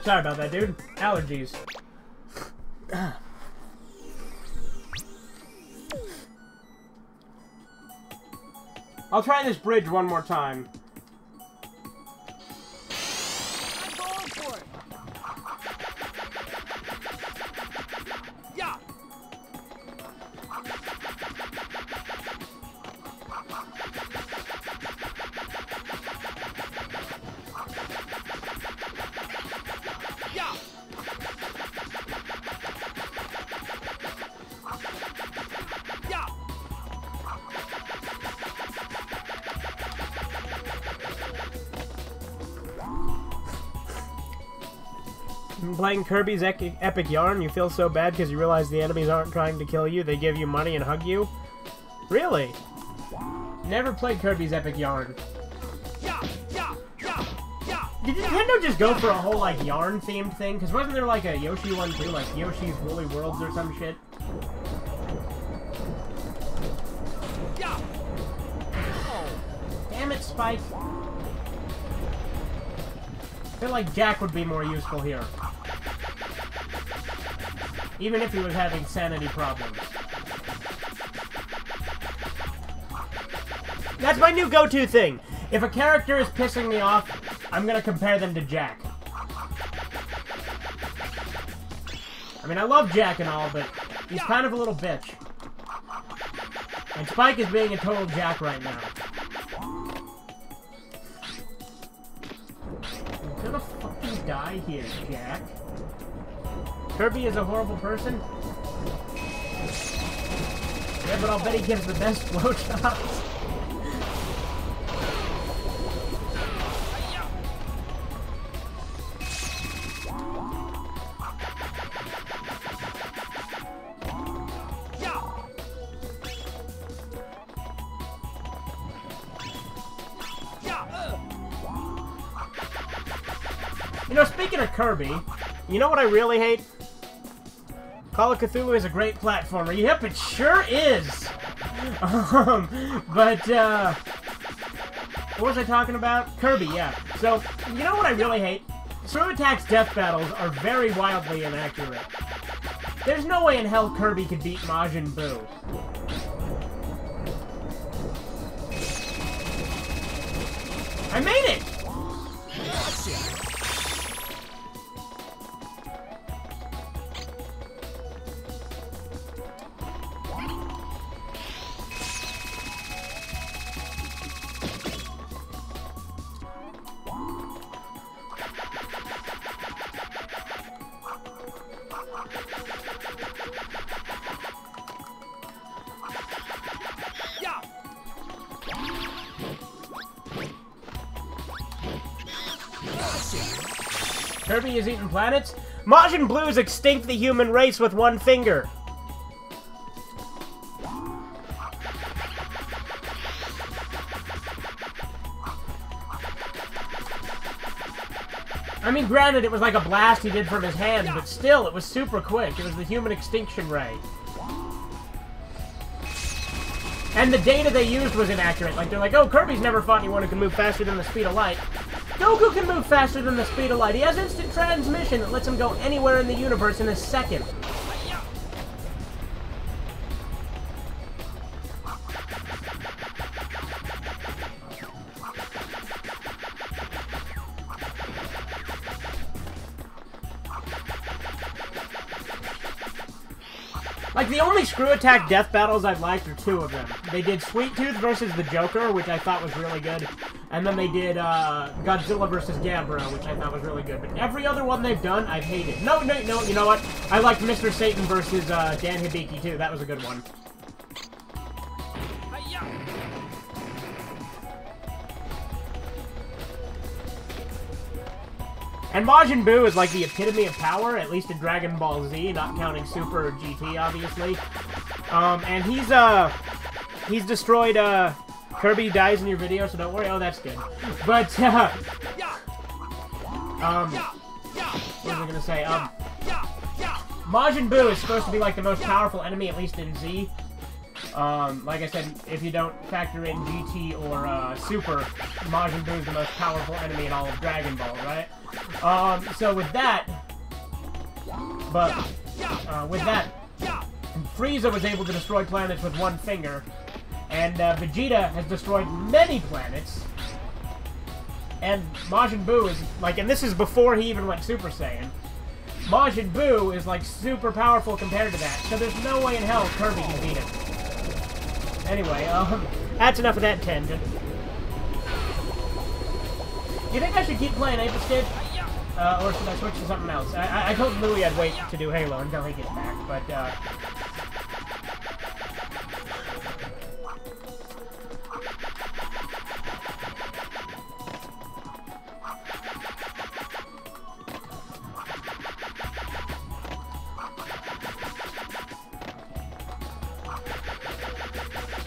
Sorry about that, dude. Allergies. I'll try this bridge one more time. I'm going for it. Yeah. Yeah. Yeah. Playing Kirby's Epic Yarn, you feel so bad because you realize the enemies aren't trying to kill you, they give you money and hug you? Really? Never played Kirby's Epic Yarn. Did Nintendo just go for a whole, like, yarn-themed thing? Because wasn't there, like, a Yoshi one, too? Like, Yoshi's Woolly Worlds or some shit? with Spike? I feel like Jack would be more useful here. Even if he was having sanity problems. That's my new go-to thing. If a character is pissing me off, I'm gonna compare them to Jack. I mean, I love Jack and all, but he's kind of a little bitch. And Spike is being a total Jack right now. You're gonna fucking die here, Jack. Kirby is a horrible person? Yeah, but I'll bet he gives the best blowjobs. You know, speaking of Kirby, you know what I really hate? Call of Cthulhu is a great platformer. Yep, it sure is! What was I talking about? Kirby, yeah. So, you know what I really hate? Screw Attack's death battles are very wildly inaccurate. There's no way in hell Kirby could beat Majin Buu. I made it! Kirby is eating planets? Majin Blue's extinct the human race with one finger. I mean, granted, it was like a blast he did from his hand, but still, it was super quick. It was the human extinction ray. And the data they used was inaccurate. Like, they're like, oh, Kirby's never fought anyone who can move faster than the speed of light. Goku can move faster than the speed of light. He has instant transmission that lets him go anywhere in the universe in a second. Like, the only Screw Attack death battles I've liked are two of them. They did Sweet Tooth versus the Joker, which I thought was really good. And then they did Godzilla versus Gabra, which I thought was really good. But every other one they've done, I've hated. No, you know what? I liked Mr. Satan versus Dan Hibiki, too. That was a good one. And Majin Buu is like the epitome of power, at least in Dragon Ball Z, not counting Super or GT, obviously. And he's destroyed, Kirby dies in your video, so don't worry. Oh, that's good. But, what was I gonna say? Majin Buu is supposed to be like the most powerful enemy, at least in Z. Like I said, if you don't factor in GT or Super, Majin Buu is the most powerful enemy in all of Dragon Ball, right? So with that, Frieza was able to destroy planets with one finger, and Vegeta has destroyed many planets, and Majin Buu is, like, and this is before he even went Super Saiyan, Majin Buu is, like, super powerful compared to that, so there's no way in hell Kirby can beat him. Anyway, that's enough of that tangent. Do you think I should keep playing Ape Escape? Or should I switch to something else? I told Louie I'd wait to do Halo until he gets back, but,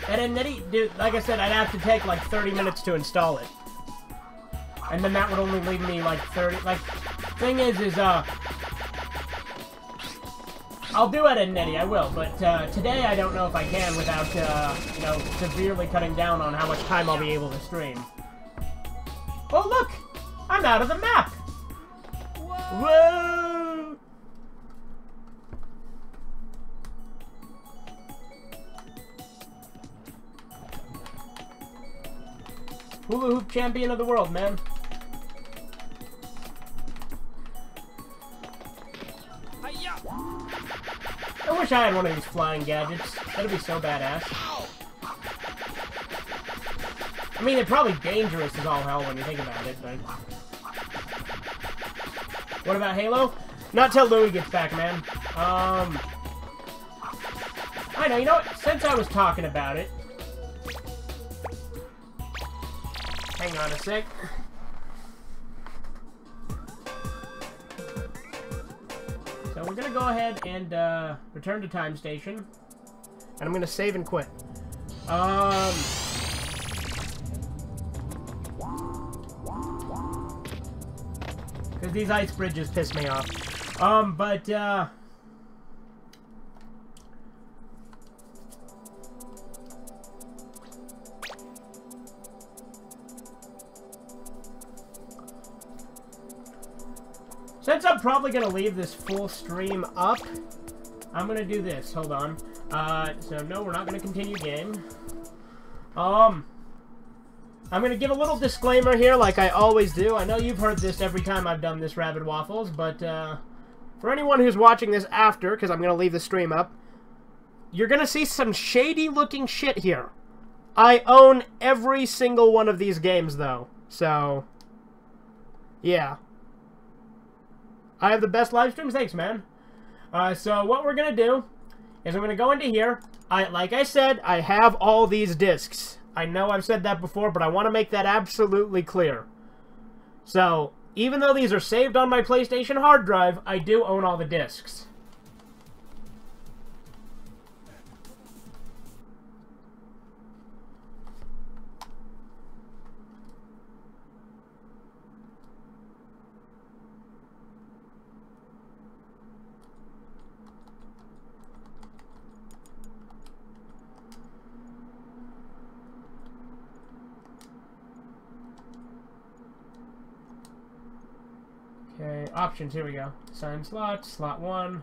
and then, dude, like I said, I'd have to take, like, 30 minutes to install it. And then that would only leave me, like, 30... Like, thing is, I'll do it, Eddie, I will, but today I don't know if I can without, you know, severely cutting down on how much time I'll be able to stream. Oh, look! I'm out of the map! Whoa! Hula hoop champion of the world, man. I wish I had one of these flying gadgets. That'd be so badass. I mean, they're probably dangerous as all hell when you think about it, but... What about Halo? Not till Louis gets back, man. I know, you know what? Since I was talking about it... Hang on a sec. So we're gonna go ahead and return to Time Station, and I'm gonna save and quit. Because these ice bridges piss me off. Since I'm probably going to leave this full stream up, I'm going to do this. Hold on. So, no, we're not going to continue game. I'm going to give a little disclaimer here like I always do. I know you've heard this every time I've done this Rabid Waffles, but for anyone who's watching this after, because I'm going to leave the stream up, you're going to see some shady-looking shit here. I own every single one of these games, though. So, yeah. I have the best live streams. Thanks, man. So what we're going to do is I'm going to go into here. Like I said, I have all these discs. I know I've said that before, but I want to make that absolutely clear. So, even though these are saved on my PlayStation hard drive, I do own all the discs. Okay, options, here we go. Assign slots, slot 1.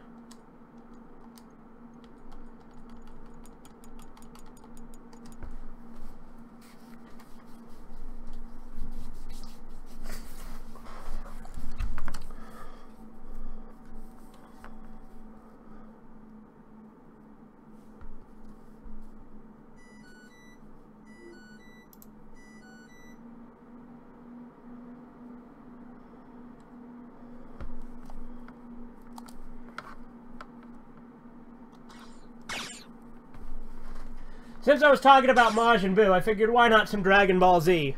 Since I was talking about Majin Buu, I figured why not some Dragon Ball Z?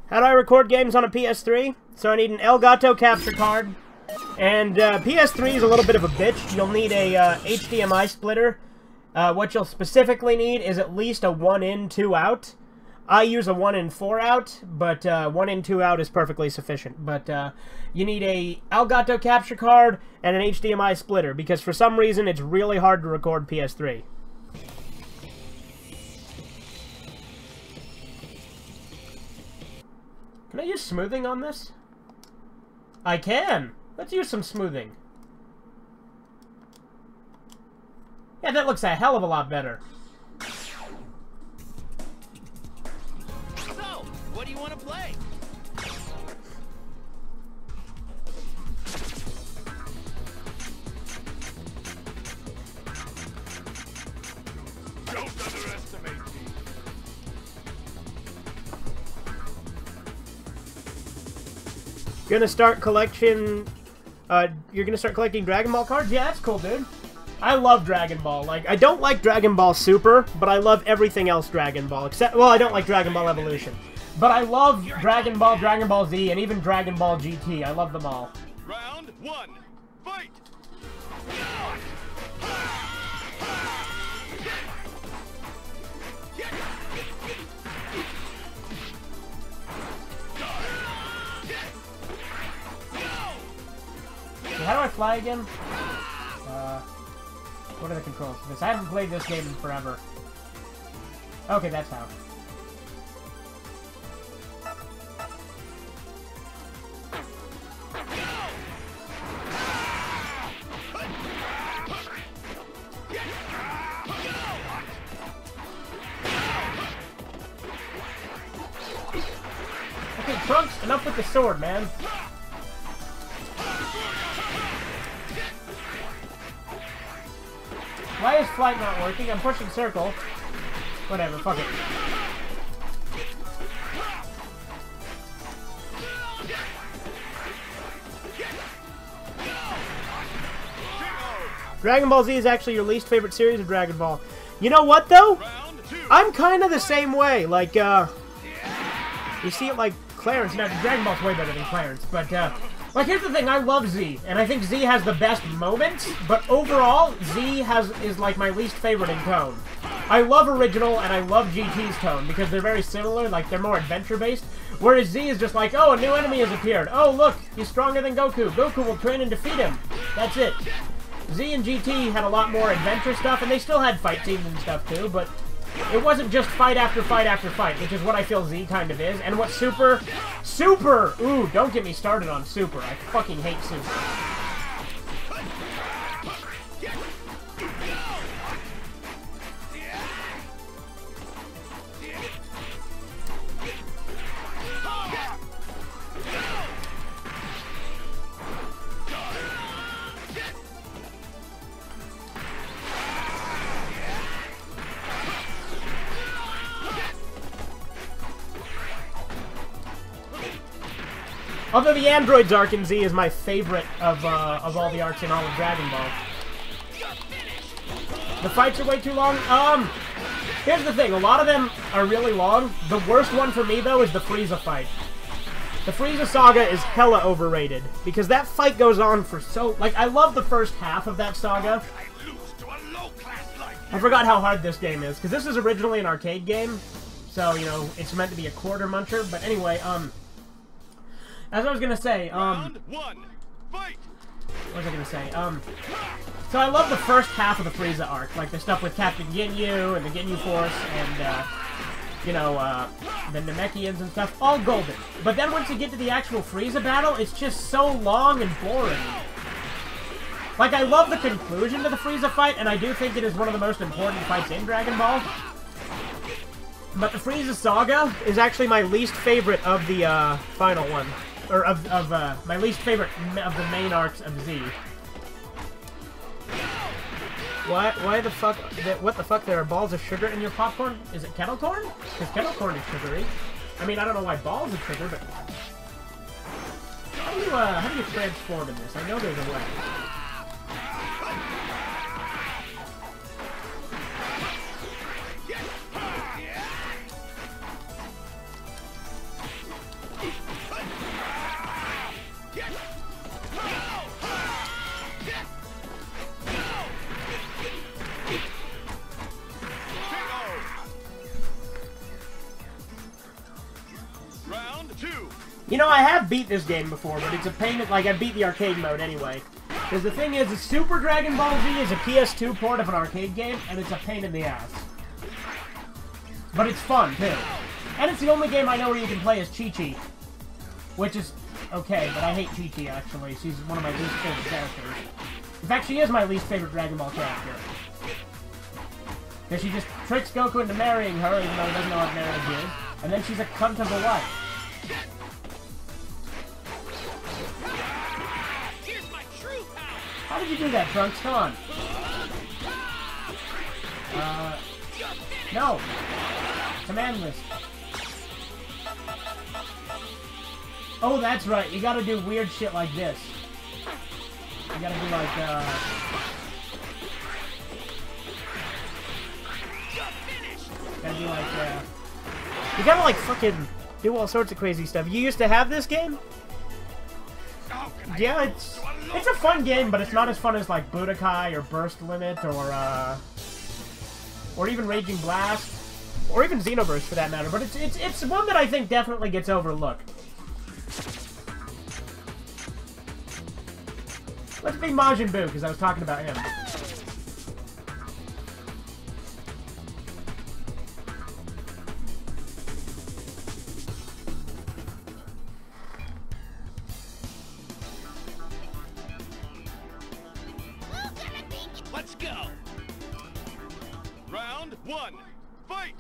How do I record games on a PS3? So I need an Elgato capture card, and PS3 is a little bit of a bitch. You'll need a HDMI splitter. What you'll specifically need is at least a 1 in, 2 out. I use a 1 in, 4 out, but 1 in, 2 out is perfectly sufficient. But you need a Elgato capture card and an HDMI splitter, because for some reason it's really hard to record PS3. Can I use smoothing on this? I can! Let's use some smoothing. Yeah, that looks a hell of a lot better. So, what do you want to play? Don't underestimate me. You're gonna start collecting Dragon Ball cards? Yeah, that's cool, dude. I love Dragon Ball. Like, I don't like Dragon Ball Super, but I love everything else Dragon Ball, except, well, I don't like Dragon Ball Evolution. But I love Dragon Ball Z, and even Dragon Ball GT. I love them all. Round 1, fight! fly again? What are the controls for this? I haven't played this game in forever. Okay, that's how. Okay, Trunks, enough with the sword, man. Why is flight not working? I'm pushing circle. Whatever, fuck it. Dragon Ball Z is actually your least favorite series of Dragon Ball. You know what, though? I'm kind of the same way. Like, you see it like Clarence. Now, Dragon Ball's way better than Clarence, but, like, here's the thing, I love Z, and I think Z has the best moments, but overall, Z is, like, my least favorite in tone. I love Original, and I love GT's tone, because they're very similar, like, they're more adventure-based, whereas Z is just like, oh, a new enemy has appeared. Oh, look, he's stronger than Goku. Goku will train and defeat him. That's it. Z and GT had a lot more adventure stuff, and they still had fight scenes and stuff, too, but it wasn't just fight after fight after fight, which is what I feel Z kind of is. And what Super... Ooh, don't get me started on Super. I fucking hate Super. Although the Androids arc in Z is my favorite of all the arcs in all of Dragon Ball. The fights are way too long. Here's the thing, a lot of them are really long. The worst one for me, though, is the Frieza fight. The Frieza saga is hella overrated, because that fight goes on for so... Like, I love the first half of that saga. I forgot how hard this game is, because this is originally an arcade game. So, you know, it's meant to be a quarter muncher. But anyway, as I was gonna say, Round one, fight! what was I gonna say? So I love the first half of the Frieza arc, like the stuff with Captain Ginyu and the Ginyu Force and, you know, the Namekians and stuff, all golden. But then once you get to the actual Frieza battle, it's just so long and boring. Like, I love the conclusion to the Frieza fight, and I do think it is one of the most important fights in Dragon Ball. But the Frieza saga is actually my least favorite of the, final one. Or my least favorite of the main arcs of Z. Why the fuck, what the fuck, there are balls of sugar in your popcorn? Is it kettle corn? Because kettle corn is sugary. I mean, I don't know why balls are sugar, but... How do you transform in this? I know there's a way. You know, I have beat this game before, but it's a pain in... Like, I beat the arcade mode anyway. Because the thing is, Super Dragon Ball Z is a PS2 port of an arcade game, and it's a pain in the ass. But it's fun, too. And it's the only game I know where you can play as Chi-Chi. Which is okay, but I hate Chi-Chi, actually. She's one of my least favorite characters. In fact, she is my least favorite Dragon Ball character. Because she just tricks Goku into marrying her, even though he doesn't know what marriage is. And then she's a cunt of a wife. How did you do that, Trunks? Come on. No. Command list. Oh, that's right. You gotta do weird shit like this. You gotta do like, gotta do like, you gotta like fucking do all sorts of crazy stuff. You used to have this game? Yeah, it's a fun game, but it's not as fun as like Budokai or Burst Limit or even Raging Blast or even Xenoverse for that matter. But it's one that I think definitely gets overlooked. Let's be Majin Buu, because I was talking about him. Let's go. Round 1. Fight.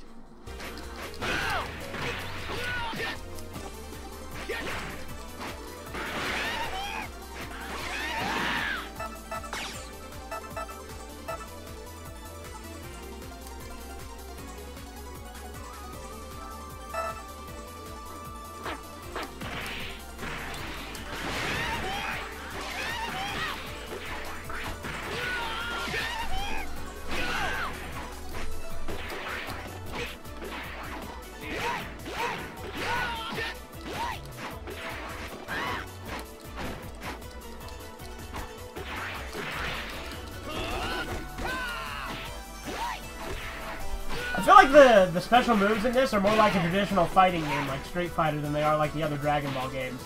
I feel like the special moves in this are more like a traditional fighting game, like Street Fighter, than they are like the other Dragon Ball games.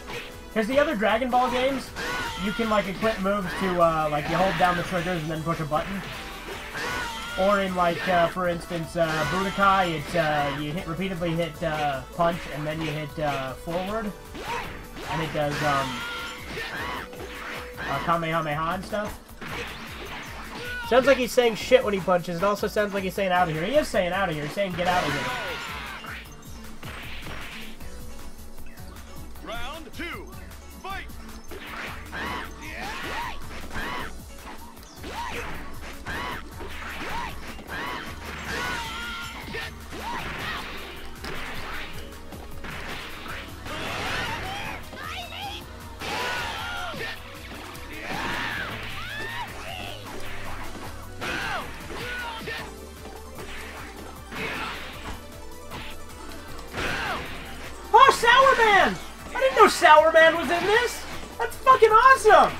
Because the other Dragon Ball games, you can like equip moves to like you hold down the triggers and then push a button. Or in like, for instance, Budokai, it's you repeatedly hit punch and then you hit forward, and it does Kamehameha and stuff. Sounds like he's saying shit when he punches. It also sounds like he's saying out of here. He is saying out of here. He's saying get out of here. Round 2. Fight. Oh, Sour Man! I didn't know Sour Man was in this! That's fucking awesome!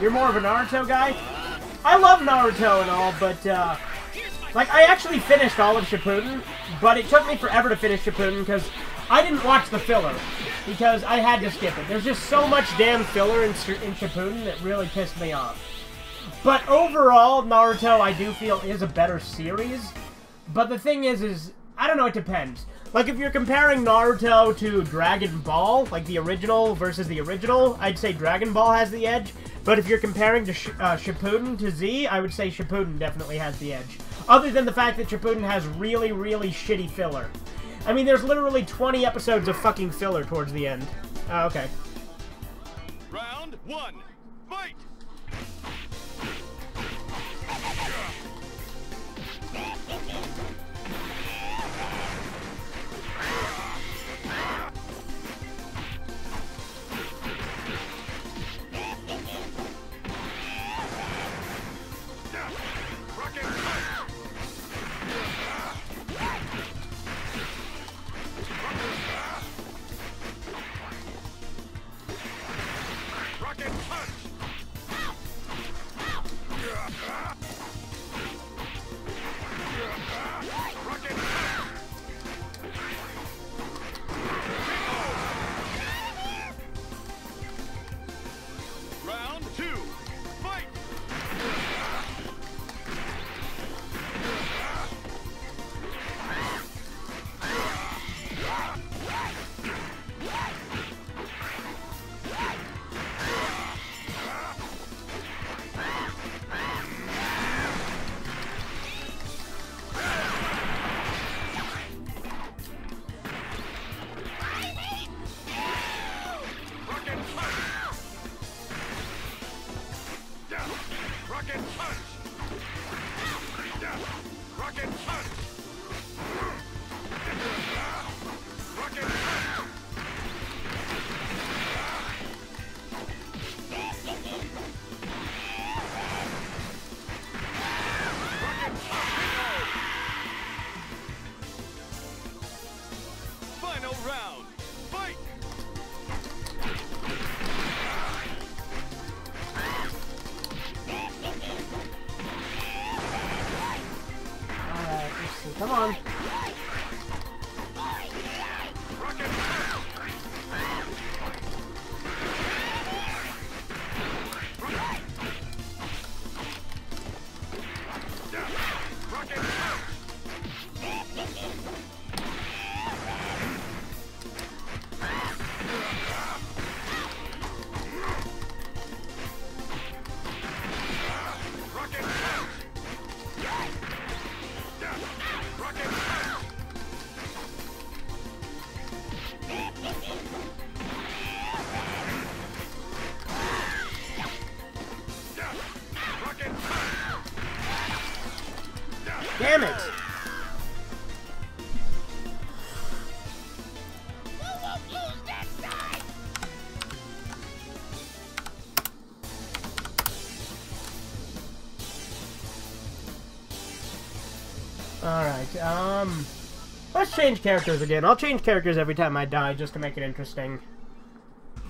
You're more of a Naruto guy? I love Naruto and all, but, like, I actually finished all of Shippuden, but it took me forever to finish Shippuden because I didn't watch the filler, because I had to skip it. There's just so much damn filler in Shippuden that really pissed me off. But overall, Naruto, I do feel, is a better series, but the thing is, I don't know, it depends. Like, if you're comparing Naruto to Dragon Ball, like the original versus the original, I'd say Dragon Ball has the edge. But if you're comparing to Shippuden to Z, I would say Shippuden definitely has the edge. Other than the fact that Shippuden has really, really shitty filler. I mean, there's literally 20 episodes of fucking filler towards the end. Okay. Round 1. Fight. Rocket punch! Final round. Fight! Alright, let's see. Come on. Damn it! Alright, let's change characters again. I'll change characters every time I die just to make it interesting.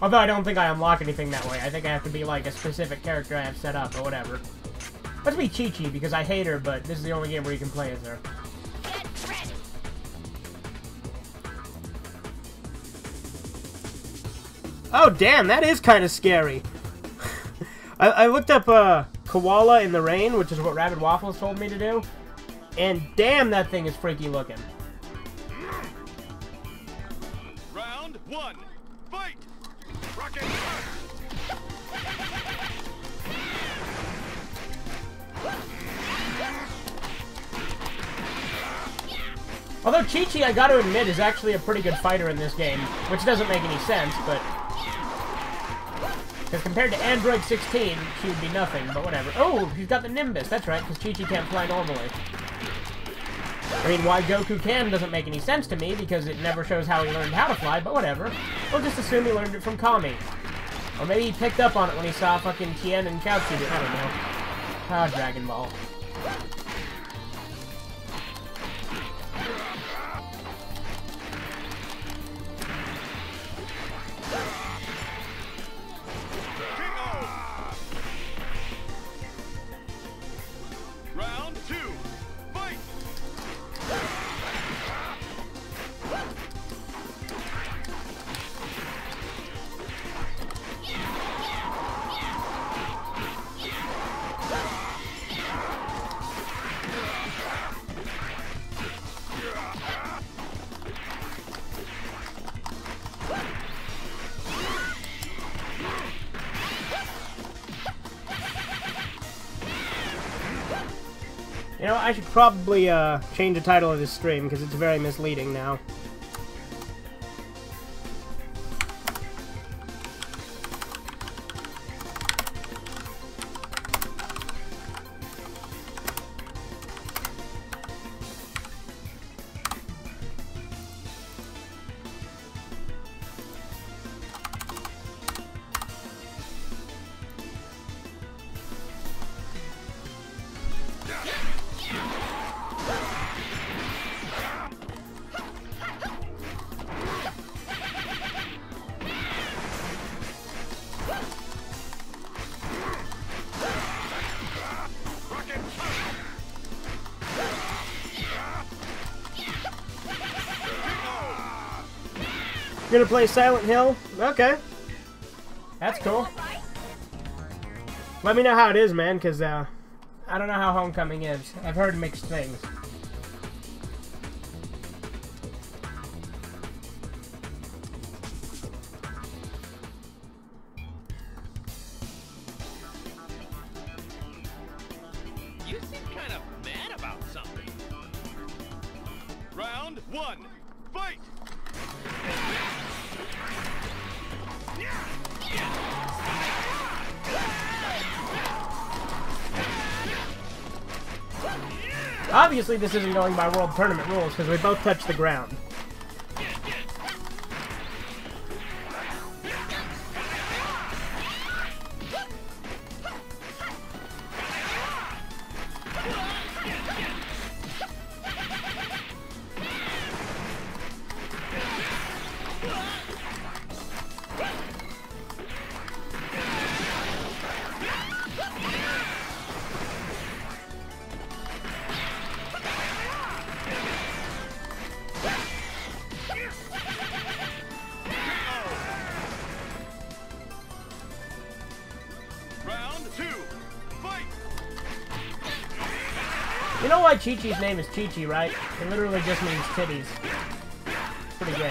Although I don't think I unlock anything that way. I think I have to be like a specific character I have set up or whatever. Let's be Chi-Chi because I hate her, but this is the only game where you can play as her. Get ready. Oh damn, that is kind of scary. I looked up Koala in the Rain, which is what Rabbit Waffles told me to do. And damn, that thing is freaky looking. Round one. Fight! Rocket! Although Chi-Chi, I gotta admit, is actually a pretty good fighter in this game, which doesn't make any sense, but... Because compared to Android 16, she would be nothing, but whatever. Oh, she's got the Nimbus, that's right, because Chi-Chi can't fly normally. I mean, why Goku can doesn't make any sense to me, because it never shows how he learned how to fly, but whatever. We'll just assume he learned it from Kami. Or maybe he picked up on it when he saw fucking Tien and Chaozu do it, I don't know. Ah, Dragon Ball. Round two. Fight! You know, I should probably change the title of this stream, because it's very misleading now. You're gonna play Silent Hill? Okay. That's cool. Let me know how it is, man, because, I don't know how Homecoming is. I've heard mixed things. You seem kind of mad about something. Round one. Fight! Obviously, this isn't going by World Tournament rules, because we both touched the ground. You know why Chi-Chi's name is Chi-Chi, right? It literally just means titties. Pretty great.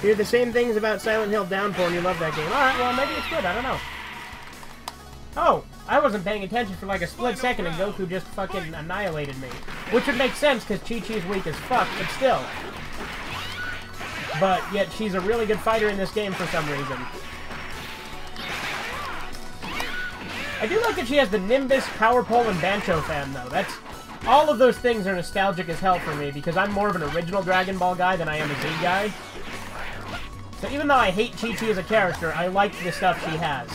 Hear the same things about Silent Hill Downpour and you love that game. Alright, well, maybe it's good. I don't know. Oh, I wasn't paying attention for like a split second and Goku just fucking annihilated me. Which would make sense because Chi-Chi's weak as fuck, but still. But yet she's a really good fighter in this game for some reason. I do like that she has the Nimbus, Power Pole, and Bancho fan, though. That's... all of those things are nostalgic as hell for me because I'm more of an original Dragon Ball guy than I am a Z guy. So even though I hate Chi-Chi as a character, I like the stuff she has.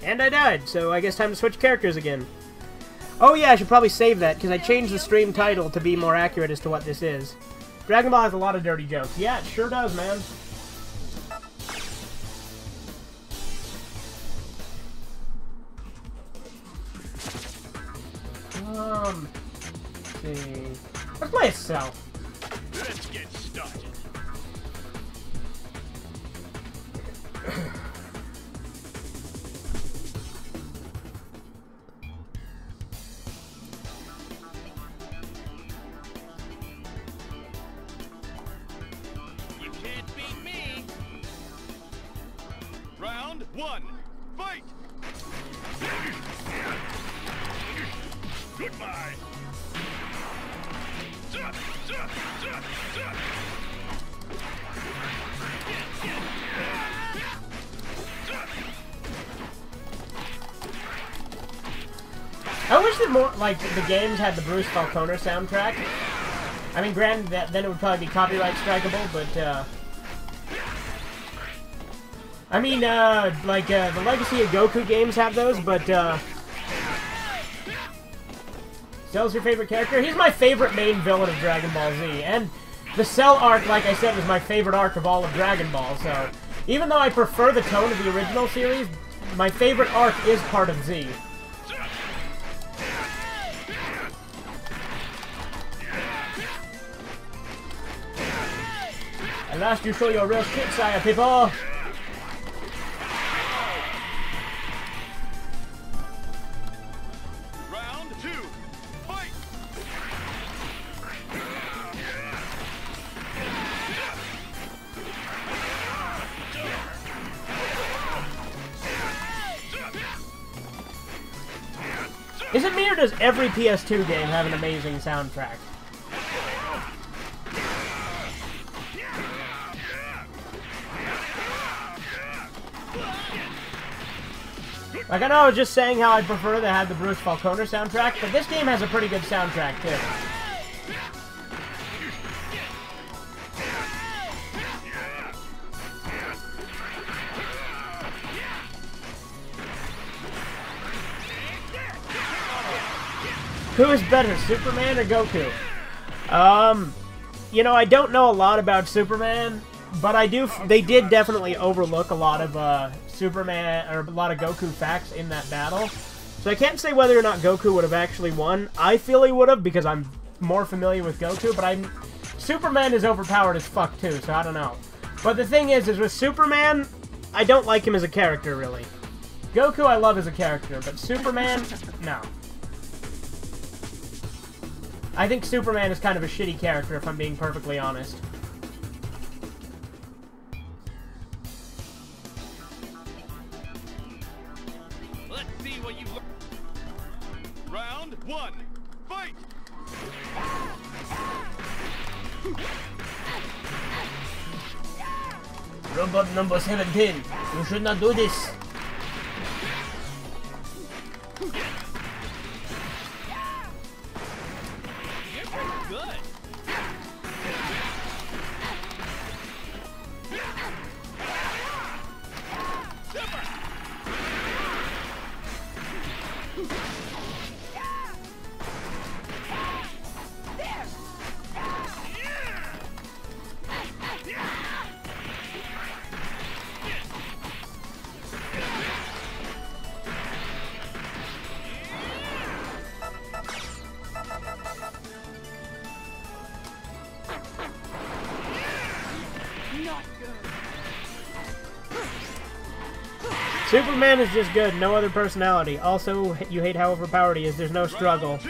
And I died, so I guess time to switch characters again. Oh yeah, I should probably save that, because I changed the stream title to be more accurate as to what this is. Dragon Ball has a lot of dirty jokes. Yeah, it sure does, man. Let's see. Let's play a Cell. Let's get started. You can't beat me. Round one, fight. Goodbye. I wish that more, like, the games had the Bruce Falconer soundtrack. I mean, granted, that then it would probably be copyright strikeable, but, I mean, like, the Legacy of Goku games have those, but, Cell's your favorite character? He's my favorite main villain of Dragon Ball Z, and the Cell arc, like I said, was my favorite arc of all of Dragon Ball, so even though I prefer the tone of the original series, my favorite arc is part of Z. At last you show your real shit, sire, people! Is it me, or does every PS2 game have an amazing soundtrack? Like, I know I was just saying how I prefer to have the Bruce Falconer soundtrack, but this game has a pretty good soundtrack, too. Who is better, Superman or Goku? You know, I don't know a lot about Superman, but they did definitely overlook a lot of, Superman, or a lot of Goku facts in that battle. So I can't say whether or not Goku would have actually won. I feel he would have, because I'm more familiar with Goku, but Superman is overpowered as fuck, too, so I don't know. But the thing is with Superman, I don't like him as a character, really. Goku I love as a character, but Superman, no. I think Superman is kind of a shitty character, if I'm being perfectly honest. Let's see what you learn. Round one, fight! Robot number 17, you should not do this. Superman is just good, no other personality. Also, you hate how overpowered he is. There's no struggle.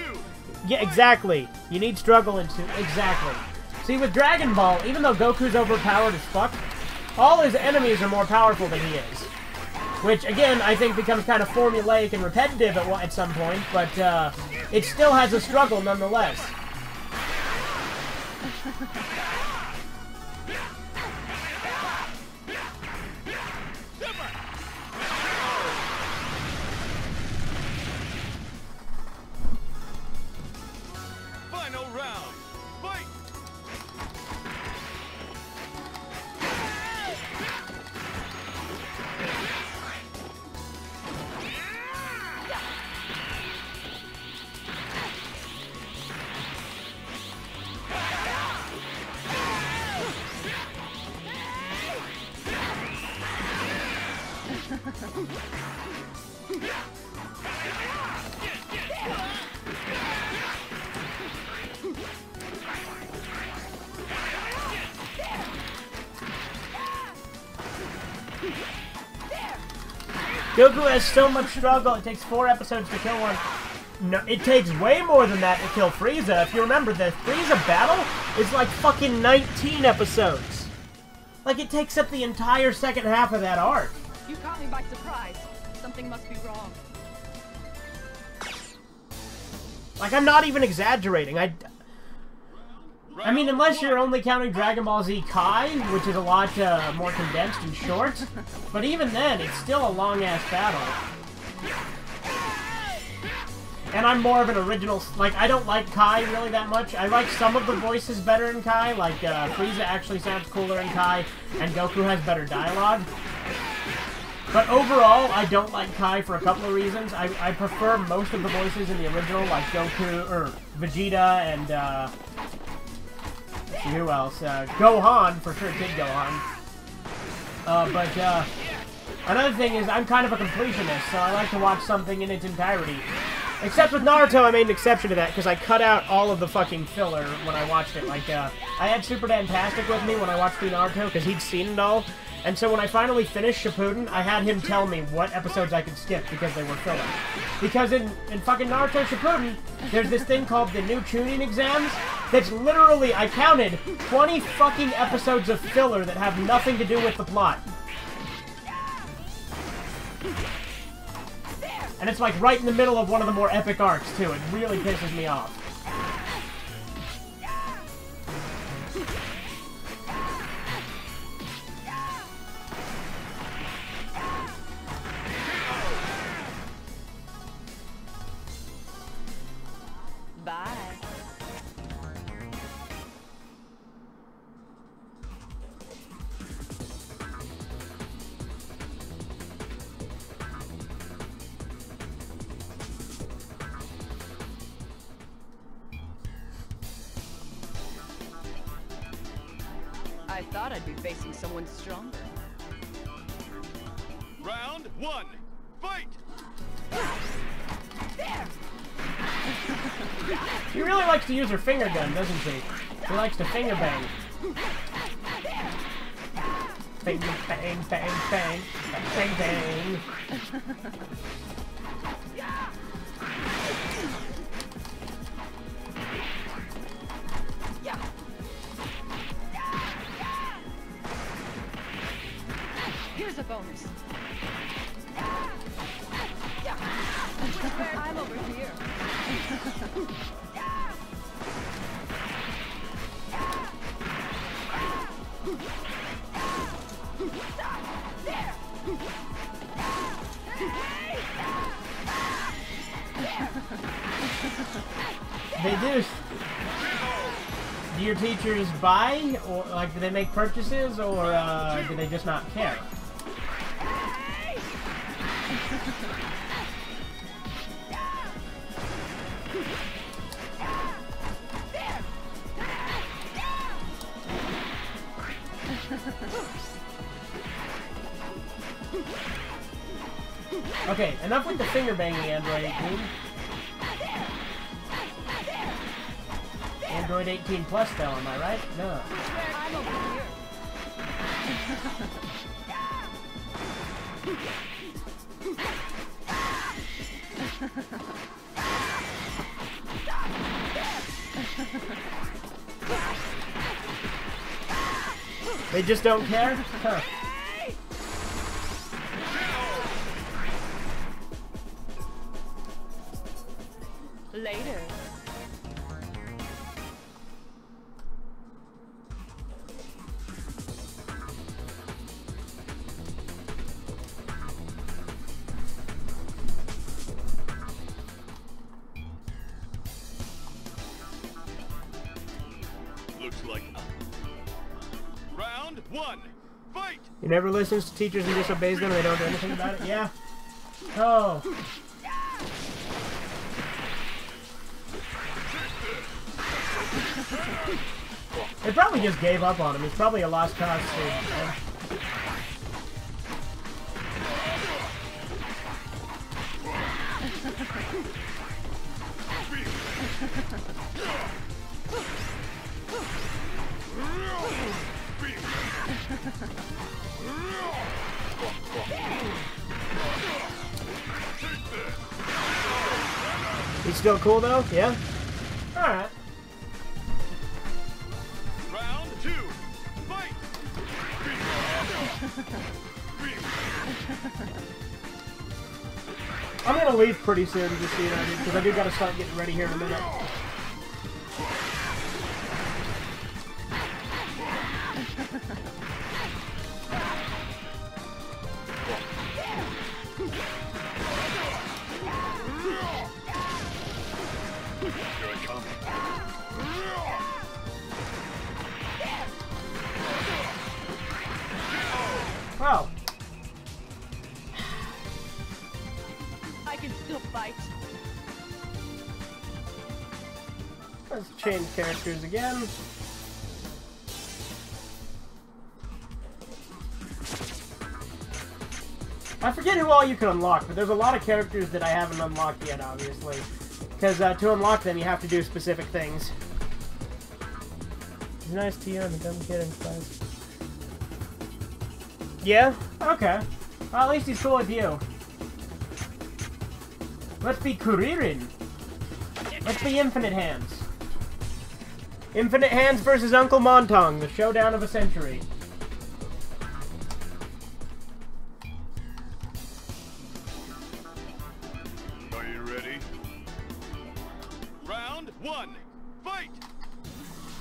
Yeah, exactly. You need struggle into exactly. See, with Dragon Ball, even though Goku's overpowered as fuck, all his enemies are more powerful than he is. Which, again, I think becomes kind of formulaic and repetitive at some point, but it still has a struggle nonetheless. Final round. Fight! Goku has so much struggle, it takes 4 episodes to kill one. No, it takes way more than that to kill Frieza. If you remember, the Frieza battle is like fucking 19 episodes. Like, it takes up the entire second half of that arc. You caught me by surprise. Something must be wrong. Like, I'm not even exaggerating. I mean, unless you're only counting Dragon Ball Z Kai, which is a lot more condensed and short. But even then, it's still a long-ass battle. And I'm more of an original... Like, I don't like Kai really that much. I like some of the voices better in Kai. Like, Frieza actually sounds cooler in Kai, and Goku has better dialogue. But overall, I don't like Kai for a couple of reasons. I prefer most of the voices in the original, like Goku, or Vegeta, and, let's see who else? Gohan, for sure, Kid Gohan. But another thing is, I'm kind of a completionist, so I like to watch something in its entirety. Except with Naruto, I made an exception to that, because I cut out all of the fucking filler when I watched it. Like, I had Super Dantastic with me when I watched the Naruto, because he'd seen it all. And so when I finally finished Shippuden, I had him tell me what episodes I could skip because they were filler. Because in fucking Naruto Shippuden, there's this thing called the new tuning exams that's literally, I counted, 20 fucking episodes of filler that have nothing to do with the plot. And it's like right in the middle of one of the more epic arcs, too. It really pisses me off. Bye. I thought I'd be facing someone stronger. Round 1. Fight! She really likes to use her finger gun, doesn't she? She likes to finger bang. Finger bang, bang, bang, bang, bang. Here's a bonus. I'm over here. They do. Do your teachers buy, or like, do they make purchases, or do they just not care? Okay, enough with the finger banging, Android 18. Android 18 Plus, though, am I right? No. I'm over here. They just don't care? Huh. Later. Looks like round one. Fight! He never listens to teachers and disobeys them and they don't do anything about it? Yeah. Oh. They probably just gave up on him. He's probably a lost cause too. He's still cool though? Yeah? Alright. Round two. Fight! I'm gonna leave pretty soon, just so you know, because I do gotta start getting ready here in a minute. Oh. I can still fight. Let's change characters again. I forget who all you can unlock, but there's a lot of characters that I haven't unlocked yet, obviously. Because to unlock them, you have to do specific things. He's nice to you, I'm a dumb kid in class. Yeah? Okay. Well, at least he's cool with you. Let's be Kuririn. Let's be Infinite Hands. Infinite Hands versus Uncle Montong, the showdown of a century. Are you ready? Round one. Fight!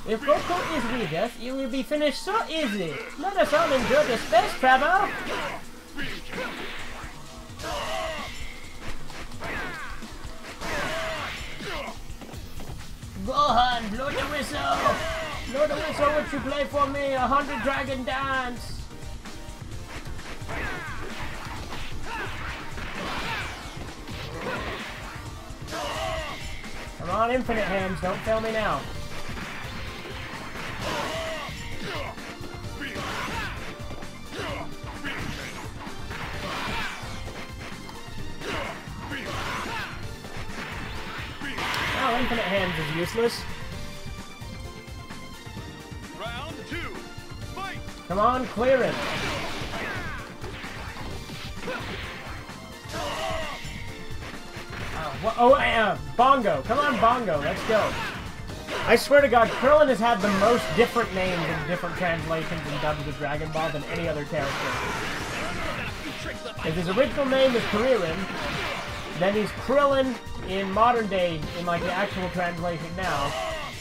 If Goku is with us, you will be finished so easily. Let us all enjoy the space travel. Gohan, blow the whistle. Blow the whistle, would you play for me 100 Dragon Dance? Come on, Infinite Hands, don't fail me now. Oh, Infinite Hands is useless. Round two. Fight! Come on, clear it. Bongo. Come on, Bongo. Let's go. I swear to God, Krillin has had the most different names in different translations and dubs of Dragon Ball than any other character. If his original name is Kuririn, then he's Krillin in modern day, in like the actual translation now.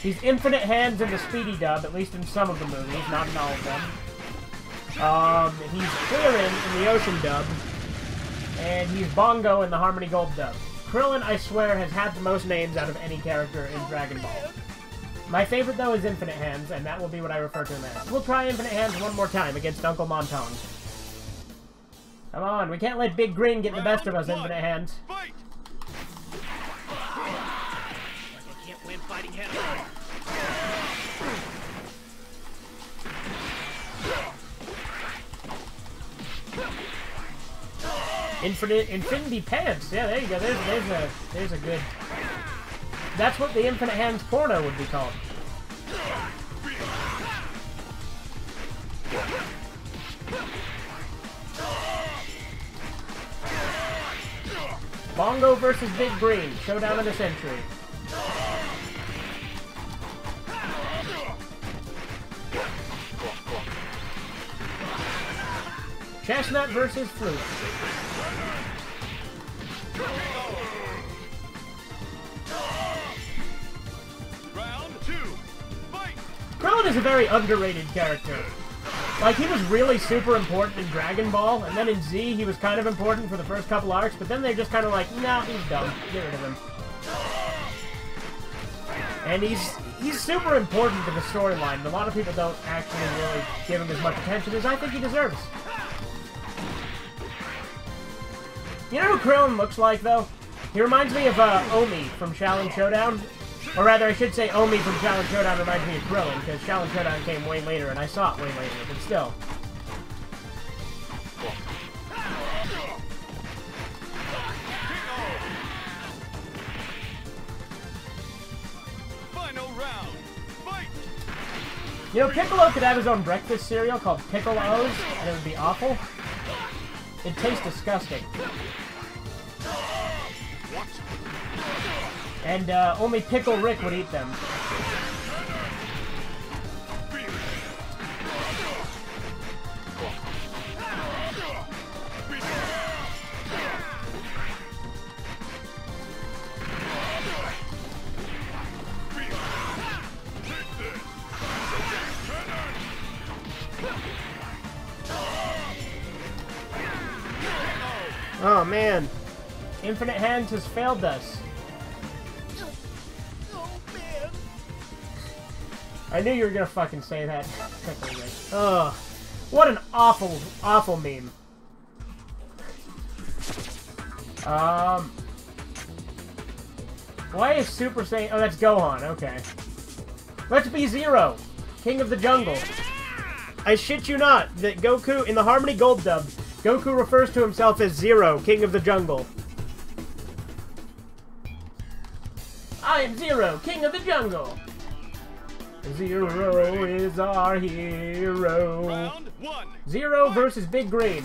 He's Infinite Hands in the Speedy dub, at least in some of the movies, not in all of them. He's Kuririn in the Ocean dub, and he's Bongo in the Harmony Gold dub. Krillin, I swear, has had the most names out of any character in Dragon Ball. My favorite, though, is Infinite Hands, and that will be what I refer to him as. We'll try Infinite Hands one more time against Uncle Montong. Come on, we can't let Big Green get the best of us, Infinite Hands. Fight! You can't win fighting head on. Infinity Pants. Yeah, there you go. There's a good. That's what the Infinite Hands porno would be called. Bongo versus Big Green. Showdown of the century. Chestnut versus Flute. Round 2. Fight. Krillin is a very underrated character. Like, he was really super important in Dragon Ball, and then in Z, he was kind of important for the first couple arcs, but then they're just kind of like, nah, he's dumb. Get rid of him. And he's super important to the storyline, but a lot of people don't actually really give him as much attention as I think he deserves. You know who Krillin looks like, though? He reminds me of Omi from Shaolin Showdown. Or rather, I should say Omi from Shaolin Showdown reminds me of Krillin, because Shaolin Showdown came way later, and I saw it way later, but still. Final round. Fight. You know, Piccolo could have his own breakfast cereal called Pickle O's, and it would be awful. It tastes disgusting. And only Pickle Rick would eat them. Oh man, Infinite Hands has failed us. I knew you were gonna fucking say that. Ugh. What an awful, awful meme. Why is Super Saiyan... Oh, that's Gohan, okay. Let's be Zero, King of the Jungle. I shit you not, that Goku, in the Harmony Gold dub, Goku refers to himself as Zero, King of the Jungle. I am Zero, King of the Jungle. Zero is our hero. Round 1. Zero versus Big Green.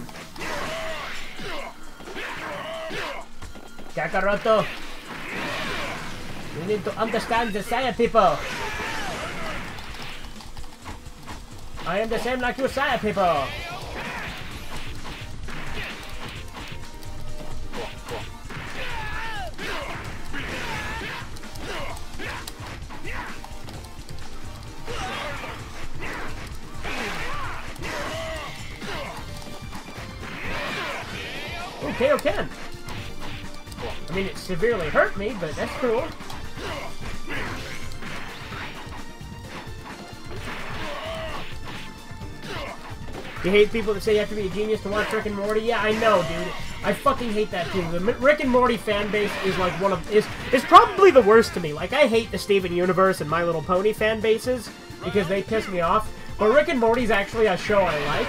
Kakaroto. You need to understand the Saiyan people. I am the same like you Saiyan people. KO can. I mean, it severely hurt me, but that's cool. You hate people that say you have to be a genius to watch Rick and Morty? Yeah, I know, dude. I fucking hate that too. The Rick and Morty fan base is like is probably the worst to me. Like, I hate the Steven Universe and My Little Pony fan bases because they piss me off. But Rick and Morty's actually a show I like.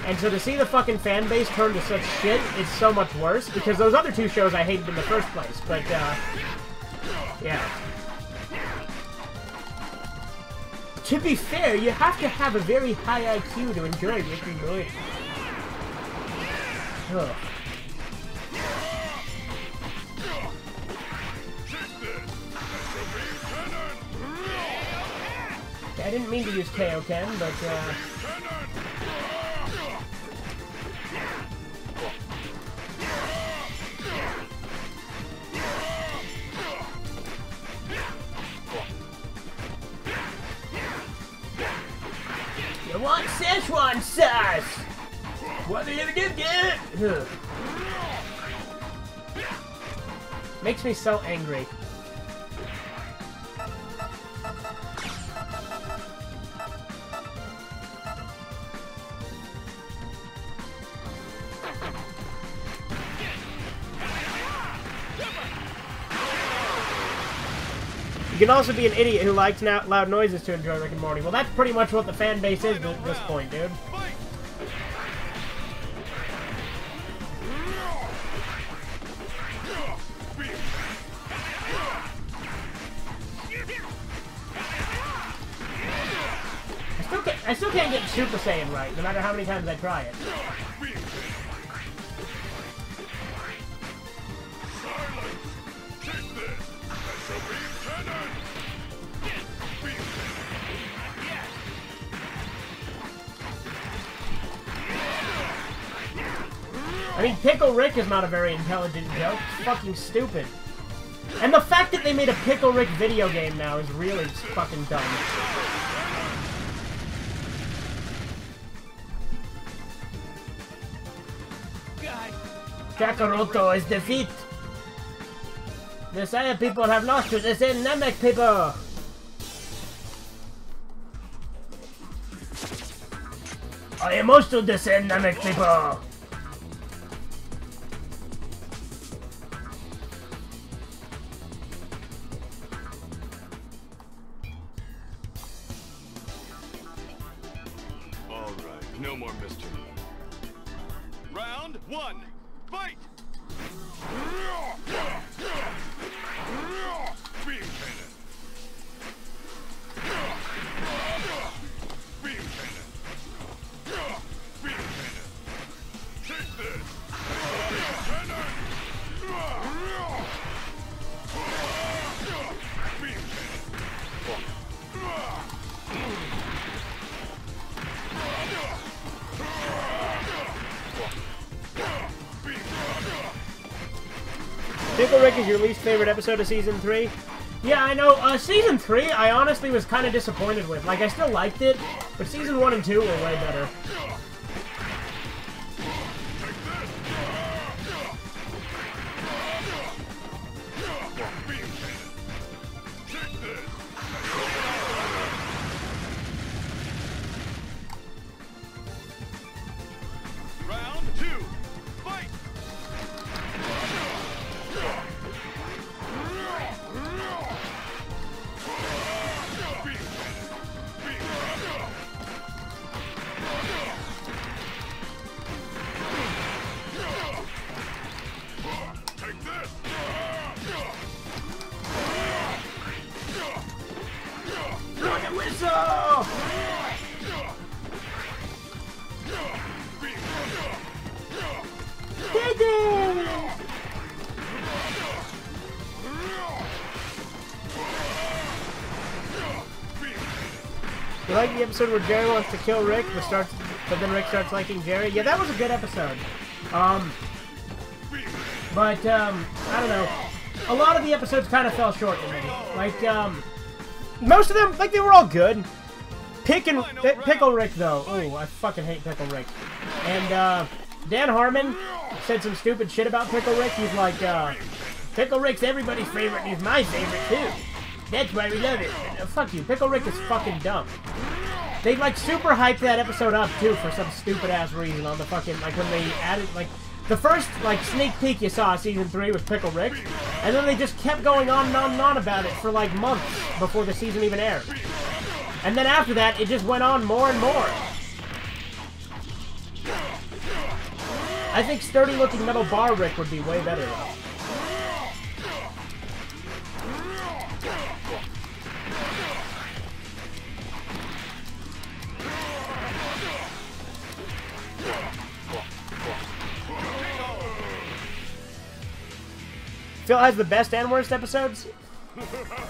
And so to see the fucking fan base turn to such shit, it's so much worse, because those other two shows I hated in the first place, but, yeah. To be fair, you have to have a very high IQ to enjoy Rick and Morty. Ugh. I didn't mean to use Kaioken, but, You want Szechuan sauce? What do you get? Makes me so angry. You can also be an idiot who likes loud noises to enjoy Rick and Morty. Well, that's pretty much what the fan base is at this point, dude. I still can't get Super Saiyan right, no matter how many times I try it. I mean, Pickle Rick is not a very intelligent joke. It's fucking stupid. And the fact that they made a Pickle Rick video game now is really fucking dumb. Kakaroto is defeat. The Saya people have lost to the same Namek people. I am also the same Namek people. All right, no more mystery. Round one, fight! Beam cannon. Beam cannon. Beam cannon. Take this. Beam cannon. Beam Pickle Rick is your least favorite episode of Season 3? Yeah, I know. Season 3, I honestly was kind of disappointed with. Like, I still liked it, but Season 1 and 2 were way better. Round two, fight! Take this! Rocket Whistle! You like the episode where Jerry wants to kill Rick, but then Rick starts liking Jerry? Yeah, that was a good episode. But I don't know. A lot of the episodes kind of fell short to me. Like, most of them, like, they were all good. Pickle Rick, though. Ooh, I fucking hate Pickle Rick. And, Dan Harmon said some stupid shit about Pickle Rick. He's like, Pickle Rick's everybody's favorite, and he's my favorite, too. That's why we love it. Fuck you. Pickle Rick is fucking dumb. They, like, super hyped that episode up, too, for some stupid-ass reason on the fucking, like, when they added, like, the first, like, sneak peek you saw of Season 3 was Pickle Rick, and then they just kept going on and on and on about it for, like, months before the season even aired. And then after that, it just went on more and more. I think sturdy-looking metal bar Rick would be way better, though. Phil has the best and worst episodes?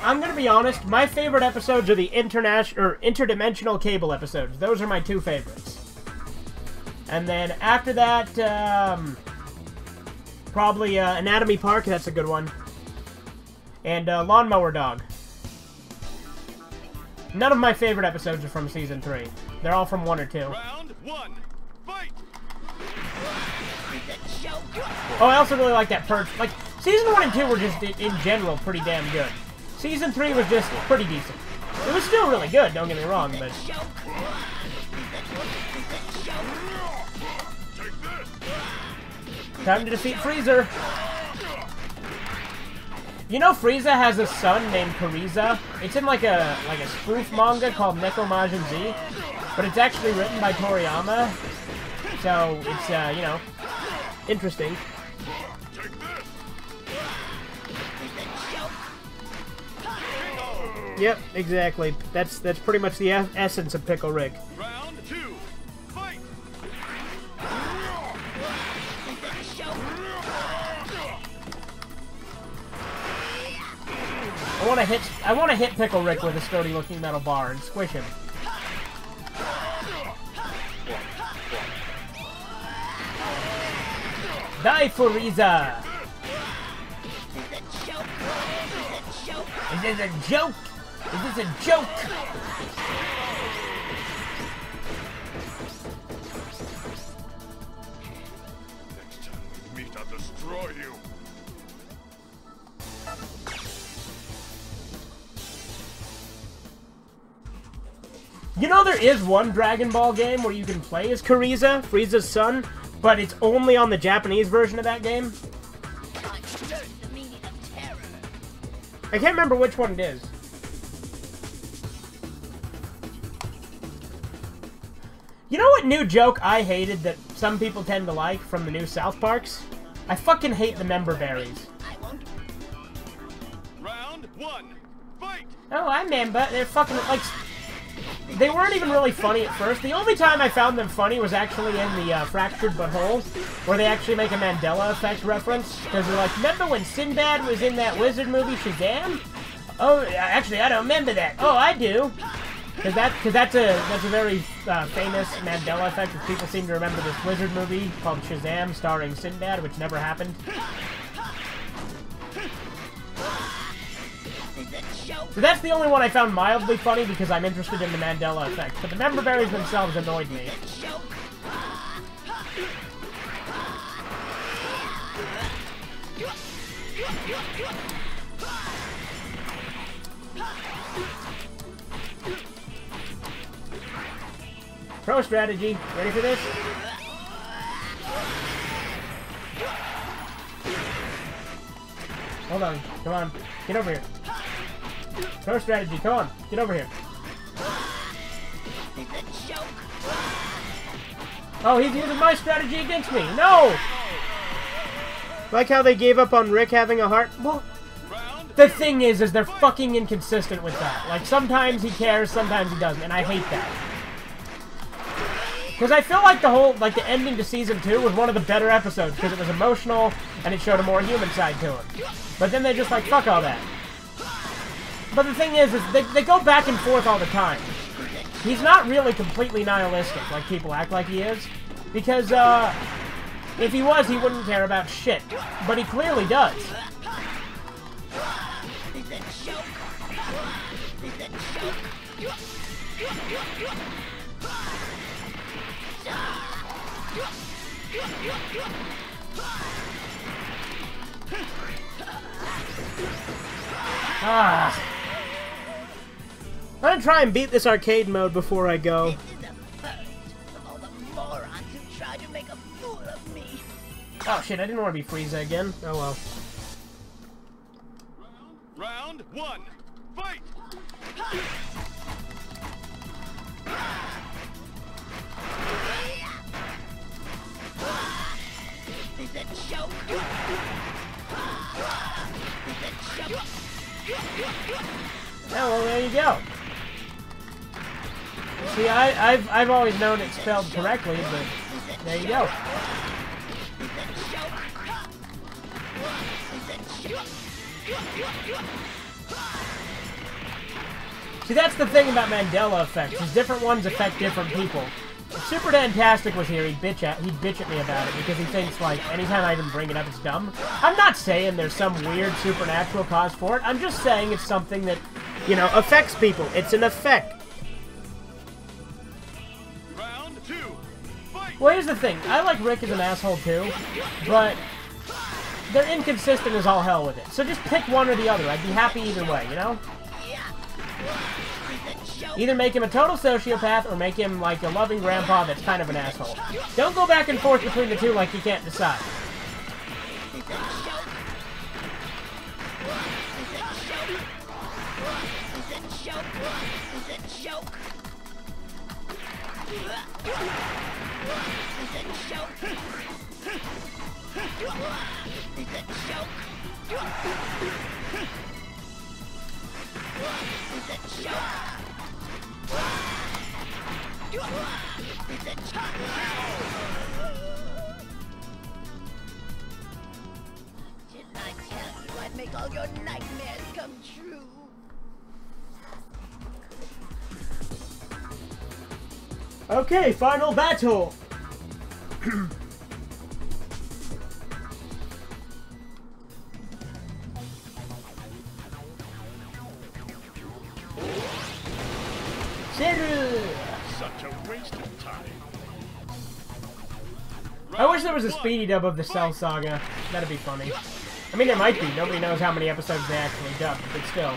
I'm gonna be honest, my favorite episodes are the interdimensional cable episodes. Those are my two favorites. And then after that, probably Anatomy Park, that's a good one. And Lawnmower Dog. None of my favorite episodes are from Season 3. They're all from 1 or 2. Round one, fight! Oh, I also really like that Perch. Like, Season 1 and 2 were just, in general, pretty damn good. Season 3 was just pretty decent. It was still really good, don't get me wrong, but... Time to defeat Frieza. You know Frieza has a son named Kuriza? It's in like a spoof manga called Neko Majin Z, but it's actually written by Toriyama. So it's you know, interesting. Yep, exactly. That's pretty much the essence of Pickle Rick. Round two, fight! I want to hit Pickle Rick with a sturdy-looking metal bar and squish him. Die, Frieza! Is this a joke? Is this a joke? Next time we meet, I'll destroy you. You know there is one Dragon Ball game where you can play as Frieza's son, but it's only on the Japanese version of that game. I can't remember which one it is. You know what new joke I hated that some people tend to like from the new South Parks? I fucking hate the member berries. Round 1, fight! Oh, I remember. They're fucking, like... They weren't even really funny at first. The only time I found them funny was actually in the Fractured But Whole, where they actually make a Mandela Effect reference. Because they're like, remember when Sinbad was in that wizard movie Shazam? Oh, actually, I don't remember that. Oh, I do. Because that's a very famous Mandela Effect. If people seem to remember this wizard movie called Shazam, starring Sinbad, which never happened. So that's the only one I found mildly funny because I'm interested in the Mandela Effect. But the member berries themselves annoyed me. Pro strategy. Ready for this? Hold on. Come on. Get over here. Pro strategy. Come on. Get over here. Oh, he's using my strategy against me. No! Like how they gave up on Rick having a heart? Well, the thing is they're fucking inconsistent with that. Like, sometimes he cares, sometimes he doesn't, and I hate that. Because I feel like the ending to Season 2 was one of the better episodes, because it was emotional, and it showed a more human side to him. But then they just like, fuck all that. But the thing is they go back and forth all the time. He's not really completely nihilistic, like people act like he is. Because, if he was, he wouldn't care about shit. But he clearly does. Ah. I'm gonna try and beat this arcade mode before I go. This is the first of all the morons who tried to make a fool of me. Oh shit, I didn't want to be Frieza again. Oh well. Round 1, fight! Is it joke? Is it joke? Yeah, well, there you go. See, I've always known it spelled correctly, but there you go. See, that's the thing about Mandela effects, is different ones affect different people. If Super Dantastic was here, he'd bitch at me about it, because he thinks, like, anytime I even bring it up, it's dumb. I'm not saying there's some weird supernatural cause for it, I'm just saying it's something that, you know, affects people. It's an effect. Round 2, fight! Well, here's the thing. I like Rick as an asshole, too, but they're inconsistent as all hell with it. So just pick one or the other. I'd be happy either way, you know? Either make him a total sociopath or make him like a loving grandpa that's kind of an asshole. Don't go back and forth between the two like you can't decide. Didn't I tell you I'd make all your nightmares come true? Okay, final battle! Such a waste of time. I wish there was a speedy dub of the Cell Saga. That'd be funny. I mean, there might be. Nobody knows how many episodes they actually dubbed, but still.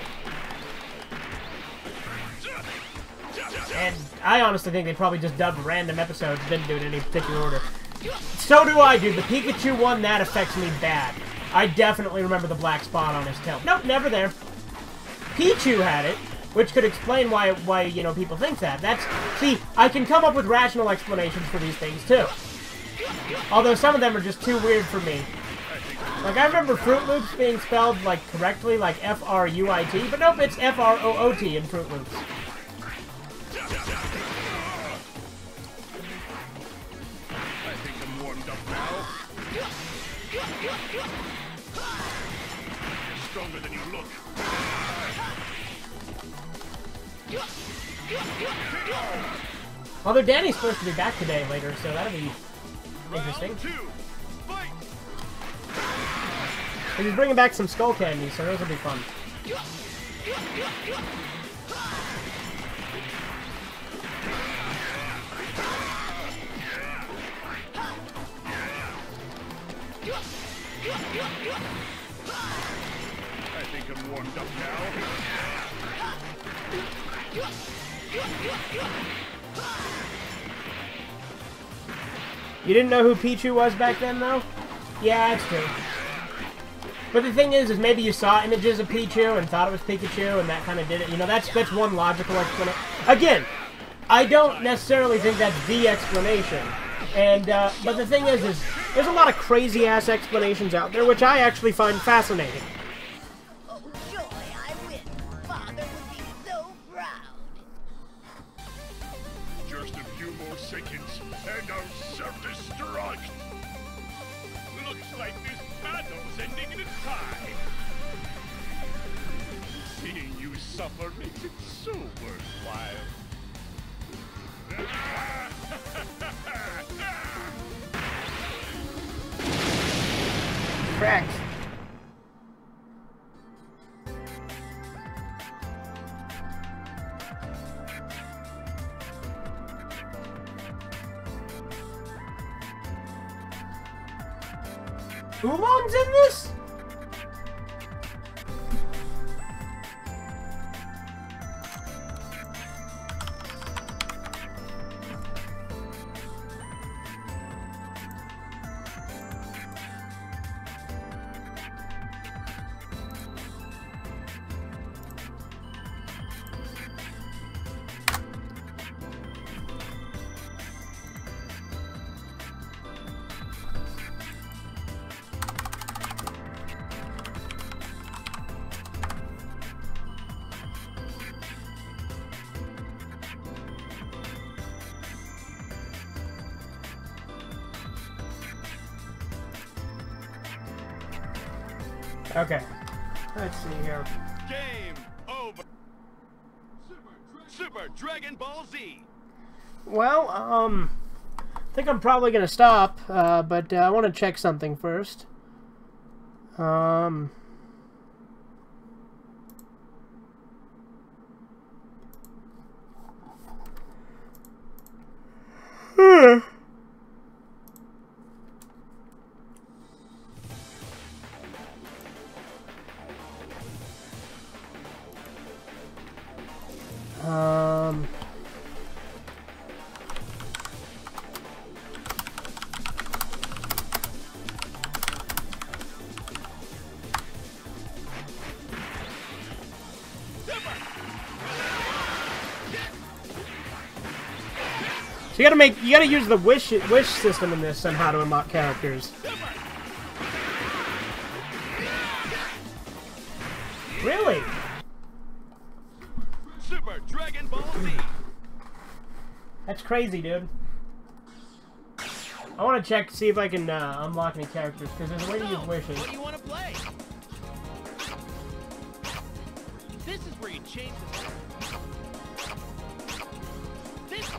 And I honestly think they probably just dubbed random episodes, didn't do it in any particular order. So do I, dude. The Pikachu one, that affects me bad. I definitely remember the black spot on his tail. Nope, never there. Pichu had it, which could explain why you know, people think that. See, I can come up with rational explanations for these things, too. Although some of them are just too weird for me. Like, I remember Fruit Loops being spelled, like, correctly, like F-R-U-I-T, but nope, it's F-R-O-O-T in Fruit Loops. I think I'm warmed up now. You're stronger than you look. Although Danny's supposed to be back today later, so that'll be interesting. Round 2, fight! He's bringing back some skull candy, so those will be fun. I think I'm warmed up now. You didn't know who Pichu was back then, though? Yeah, that's true. But the thing is maybe you saw images of Pichu and thought it was Pikachu, and that kind of did it. You know, that's one logical explanation. Again, I don't necessarily think that's the explanation. And, but the thing is there's a lot of crazy-ass explanations out there, which I actually find fascinating. Oh, joy, I win. Father would be so proud. Just a few more seconds, and I'll self-destruct. Looks like this battle's ending in a tie. Seeing you suffer makes it so worthwhile. Correct. Oolong's in this? Okay. Let's see here. Game over. Super Dragon Ball Z. Well, I think I'm probably gonna stop, but I want to check something first. So you gotta use the wish system in this somehow to unlock characters. Really? Super Dragon Ball Z. That's crazy, dude. I want to check, see if I can unlock any characters, because there's a way to use wishes. What do you want to play? This is where you change the... This...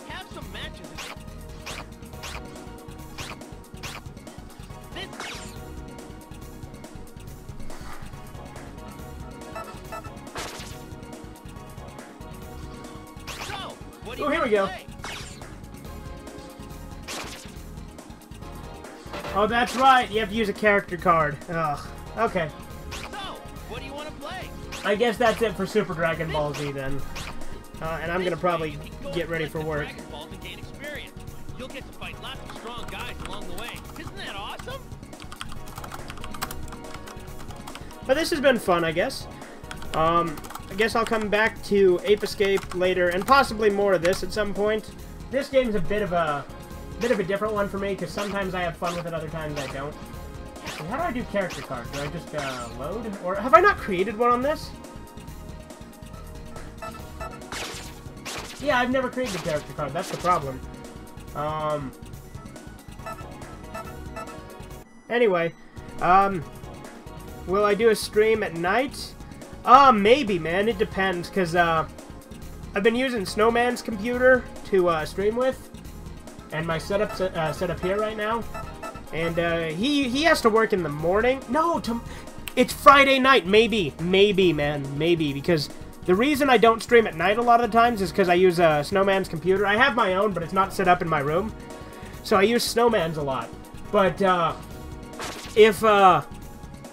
Have some matches. This... do Oh, you here we wanna go. play? Oh, that's right. You have to use a character card. Ugh. Okay. So, what do you want to play? I guess that's it for Super Dragon Ball Z then. And I'm gonna probably get ready for work. Dragon Balls and gain experience. You'll get to fight lots of strong guys along the way. Isn't that awesome? But this has been fun, I guess. I guess I'll come back to Ape Escape later, and possibly more of this at some point. This game's a bit of a different one for me, because sometimes I have fun with it, other times I don't. And how do I do character cards? Do I just load? Or have I not created one on this? Yeah, I've never created a character card. That's the problem. Anyway, will I do a stream at night? Maybe, man. It depends, because, I've been using Snowman's computer to, stream with, and my setup's set up here right now, and, he has to work in the morning. No, it's Friday night. Maybe, man. Maybe, because the reason I don't stream at night a lot of the times is because I use, Snowman's computer. I have my own, but it's not set up in my room, so I use Snowman's a lot. But,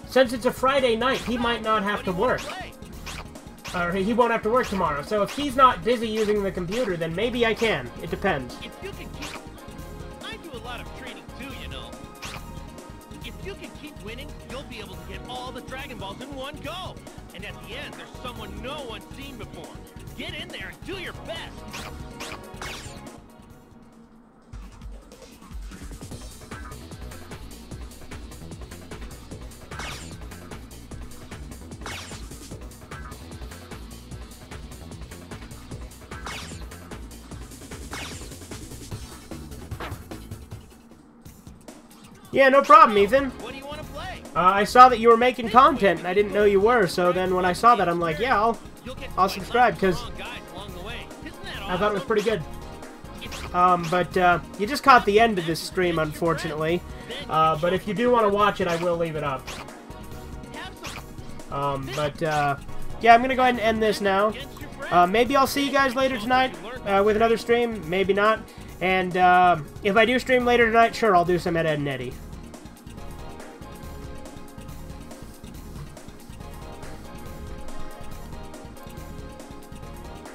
since it's a Friday night, he might not have to work. Or he won't have to work tomorrow. So if he's not busy using the computer, then maybe I can. It depends. If you can keep... I do a lot of training too, you know. If you can keep winning, you'll be able to get all the Dragon Balls in one go. And at the end, there's someone no one's seen before. Get in there and do your best. Yeah, no problem, Ethan. What do you want to play? I saw that you were making content, and I didn't know you were, so then when I saw that, I'm like, yeah, I'll subscribe, because I thought it was pretty good. But you just caught the end of this stream, unfortunately. But if you do want to watch it, I will leave it up. Yeah, I'm going to go ahead and end this now. Maybe I'll see you guys later tonight with another stream, maybe not. And if I do stream later tonight, sure, I'll do some Ed, and Eddie.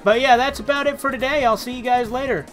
But yeah, that's about it for today. I'll see you guys later.